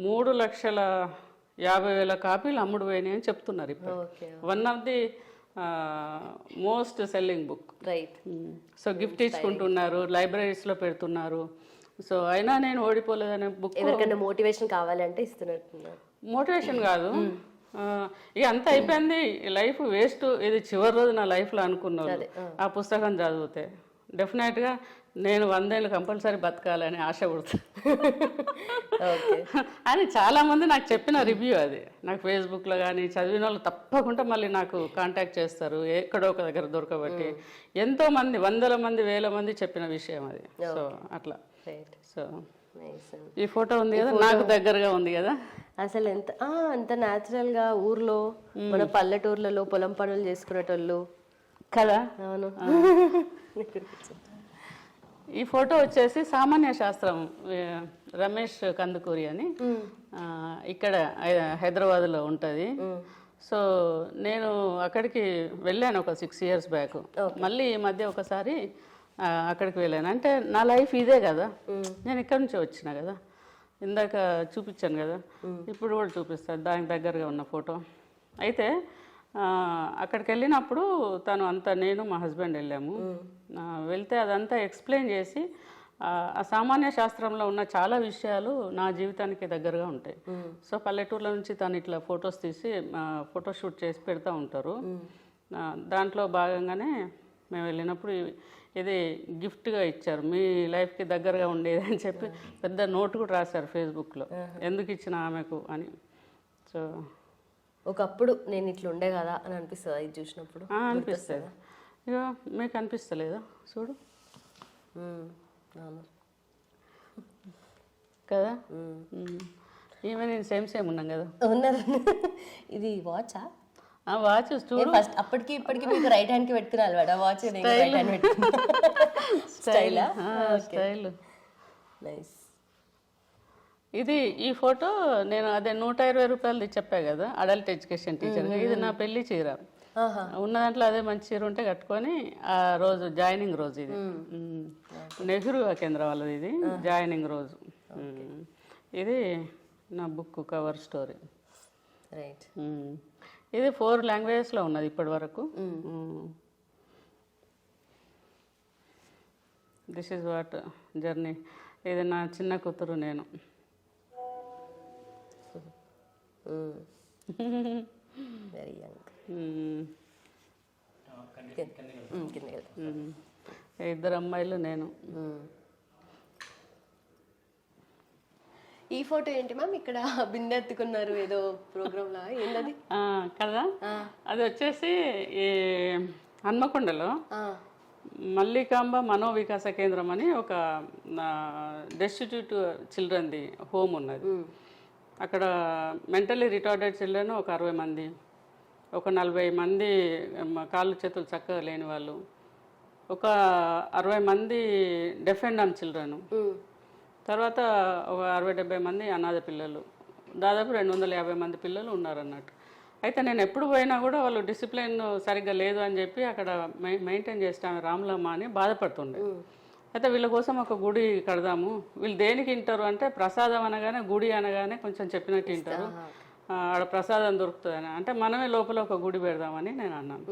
3,50,000 కాపీలు అమ్ముడు పోయినాయి అని చెప్తున్నారు. ఇప్పుడు one of the most selling book. So gift ఇచ్చుకుంటున్నారు, లైబ్రరీస్లో పెడుతున్నారు. సో అయినా నేను ఓడిపోలేదనే బుక్. ఎవరికైనా మోటివేషన్ కావాలంటే ఇస్తున్నారు. మోటివేషన్ కాదు, ఇక అంత అయిపోయింది, లైఫ్ వేస్ట్, ఇది చివరి రోజు నా లైఫ్లో అనుకున్నారు ఆ పుస్తకం చదివితే. డెఫినెట్గా నేను 100 ఏళ్ళు కంపల్సరీ బతకాలని ఆశ పుడుతుంది ఓకే. అని చాలామంది నాకు చెప్పిన రివ్యూ అది. నాకు ఫేస్బుక్లో కానీ చదివిన వాళ్ళు తప్పకుండా మళ్ళీ నాకు కాంటాక్ట్ చేస్తారు ఎక్కడో ఒక దగ్గర దొరకబట్టి. ఎంతోమంది 100 మంది 1000 మంది చెప్పిన విషయం అది. సో అట్లా. సో ఈ ఫోటో ఉంది కదా, నాకు దగ్గరగా ఉంది కదా. అసలు ఎంత న్యాచురల్గా ఊర్లో మన పల్లెటూర్లలో పొలం పనులు చేసుకునేటోళ్ళు కదా. అవును. ఈ ఫోటో వచ్చేసి సామాన్య శాస్త్రం రమేష్ కందుకూరి అని ఇక్కడ హైదరాబాద్లో ఉంటుంది. సో నేను అక్కడికి వెళ్ళాను ఒక 6 years బ్యాక్. మళ్ళీ ఈ మధ్య ఒకసారి అక్కడికి వెళ్ళాను. అంటే నా లైఫ్ ఇదే కదా, నేను ఇక్కడి నుంచి వచ్చిన కదా, ఇందాక చూపించాను కదా, ఇప్పుడు కూడా చూపిస్తాను దానికి దగ్గరగా ఉన్న ఫోటో. అయితే అక్కడికి వెళ్ళినప్పుడు తను అంతా, నేను మా హస్బెండ్ వెళ్ళాము. వెళ్తే అదంతా ఎక్స్ప్లెయిన్ చేసి ఆ సామాన్య శాస్త్రంలో ఉన్న చాలా విషయాలు నా జీవితానికి దగ్గరగా ఉంటాయి. సో పల్లెటూర్ల నుంచి తను ఇట్లా ఫొటోస్ తీసి ఫోటోషూట్ చేసి పెడతా ఉంటారు. దాంట్లో భాగంగానే మేము వెళ్ళినప్పుడు ఇది గిఫ్ట్గా ఇచ్చారు, మీ లైఫ్కి దగ్గరగా ఉండేది అని చెప్పి పెద్ద నోట్ కూడా రాశారు ఫేస్బుక్లో, ఎందుకు ఇచ్చిన ఆమెకు అని. సో ఒకప్పుడు నేను ఇట్లా ఉండే కదా అని అనిపిస్తుంది ఇది చూసినప్పుడు. అనిపిస్తుంది. ఇక మీకు అనిపిస్తలేదా? చూడు కదా, ఈమె నేను సేమ్ ఉన్నాం కదా. ఉన్నారు. ఇది వాచా? వాచ్ చూడు. ఫస్ట్ అప్పటికి ఇప్పటికి మీకు రైట్ హ్యాండ్ కి పెట్టుకుని అలవాట వాచ్. రైట్ హ్యాండ్ పెట్టుకున్నా. స్టైలా? స్టైల్. నైస్. ఇది ఈ ఫోటో నేను అదే 120 రూపాయలది చెప్పా కదా, అడల్ట్ ఎడ్యుకేషన్ టీచర్. ఇది నా పెళ్లి చీర. ఉన్న దాంట్లో అదే మంచి చీర ఉంటే కట్టుకొని ఆ రోజు జాయినింగ్ రోజు, ఇది నెహ్రూ కేంద్రం వాళ్ళది, ఇది జాయినింగ్ రోజు. ఇది నా బుక్ కవర్ స్టోరీ. రైట్. ఇది 4 languagesలో ఉన్నది ఇప్పటి వరకు. This is what journey. ఇది నా చిన్న కూతురు, నేను. Very young. ఇద్దరు అమ్మాయిలు, నేను. ఈ ఫోటో ఏంటి మ్యామ్? ఇక్కడ బిందె ఎత్తుకున్నారు ఏదో ప్రోగ్రామ్ లా, ఏంటది కదా? అది వచ్చేసి ఈ హన్మకొండలో మల్లికాంబ మనోవికాస కేంద్రం అని ఒక డెస్టిట్యూట్ చిల్డ్రన్ది హోమ్ ఉన్నది. అక్కడ మెంటలీ రిటార్డెడ్ చిల్డ్రన్ ఒక 60 మంది, ఒక 40 మంది కాళ్ళు చేతులు చక్కగా లేని వాళ్ళు, ఒక 60 మంది డెఫ్ అండ్ డమ్ చిల్డ్రన్, తర్వాత ఒక 60-70 మంది అనాథ పిల్లలు, దాదాపు 250 మంది పిల్లలు ఉన్నారన్నట్టు. అయితే నేను ఎప్పుడు పోయినా కూడా వాళ్ళు డిసిప్లిన్ సరిగ్గా లేదు అని చెప్పి అక్కడ మెయింటైన్ చేస్తాను రామ్లమ్మ అని బాధపడుతుండే. అయితే వీళ్ళ కోసం ఒక గుడి కడదాము, వీళ్ళు దేనికి వింటారు అంటే ప్రసాదం అనగానే, గుడి అనగానే కొంచెం చెప్పినట్టు వింటారు, ఆడ ప్రసాదం దొరుకుతుందని. అంటే మనమే లోపల ఒక గుడి పెడదామని నేను అన్నాను.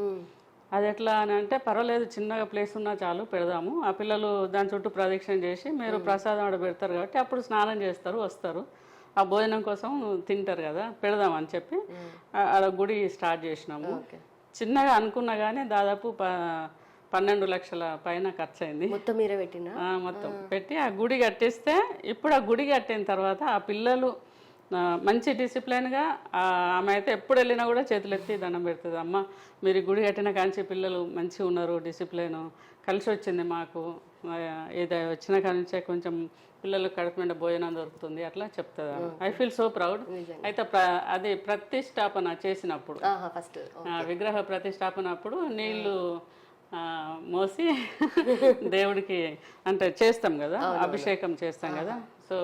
అది ఎట్లా అని అంటే, పర్వాలేదు చిన్నగా ప్లేస్ ఉన్నా చాలు పెడదాము, ఆ పిల్లలు దాని చుట్టూ ప్రదక్షిణ చేసి మీరు ప్రసాదం ఆడ పెడతారు కాబట్టి అప్పుడు స్నానం చేస్తారు, వస్తారు, ఆ భోజనం కోసం తింటారు కదా, పెడదామని చెప్పి ఆడ గుడి స్టార్ట్ చేసినాము. చిన్నగా అనుకున్నా కానీ దాదాపు 12 లక్షల పైన ఖర్చు అయింది. మొత్తం మీరే పెట్టినా? మొత్తం పెట్టి ఆ గుడి కట్టిస్తే, ఇప్పుడు ఆ గుడి కట్టిన తర్వాత ఆ పిల్లలు మంచి డిసిప్లిన్గా, ఆమె అయితే ఎప్పుడు వెళ్ళినా కూడా చేతులు ఎత్తి దండం పెడుతుంది, అమ్మ మీరు గుడి కట్టిన కాంచి పిల్లలు మంచిగా ఉన్నారు, డిసిప్లిన్ కలిసి వచ్చింది మాకు, ఇది వచ్చిన కాంచే కొంచెం పిల్లలు కడుపు నిండా భోజనం దొరుకుతుంది, అట్లా చెప్తుంది. I feel so proud. అయితే అది ప్రతిష్టాపన చేసినప్పుడు, ఫస్ట్ విగ్రహ ప్రతిష్టాపన అప్పుడు నీళ్లు మోసి దేవుడికి అంటే చేస్తాం కదా, అభిషేకం చేస్తాం కదా. సో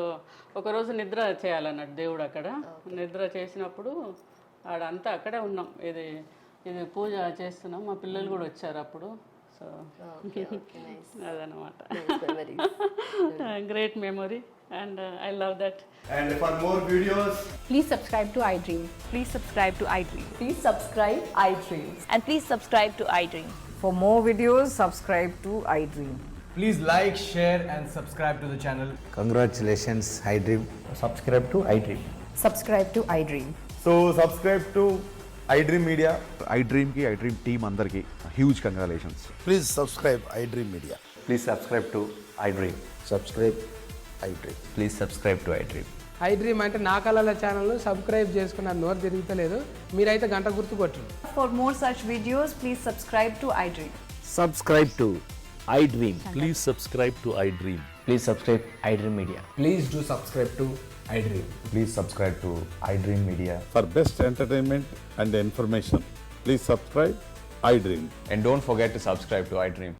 ఒకరోజు నిద్ర చేయాలన్నట్టు దేవుడు అక్కడ. నిద్ర చేసినప్పుడు ఆడంతా అక్కడే ఉన్నాం, ఇది పూజ చేస్తున్నాం, మా పిల్లలు కూడా వచ్చారు అప్పుడు. సో అదనమాట, great memory and I love that. And for more videos, please subscribe to iDream. Please subscribe to iDream. Please subscribe iDream. And please subscribe to iDream. For more videos, subscribe to iDream. please like, share and subscribe to the channel. Congratulations, iDream. Subscribe to iDream. Subscribe to iDream. So subscribe to iDream Media. iDream team అందరికి huge congratulations. Please subscribe iDream Media. Please subscribe to iDream. Subscribe iDream. Please subscribe to iDream. I dream అంటే నా కళల ఛానల్ సబ్స్క్రైబ్ చేసుకున్న నోరు తిరుగుతలేదు మీరైతే గంట గుర్తు కొట్టండి. For more such videos, please subscribe to iDream. Subscribe to iDream. Please subscribe to iDream. Please subscribe iDream Media. Please do subscribe to I dream. Please subscribe to iDream Media. For best entertainment and information, please subscribe iDream. And don't forget to subscribe to iDream.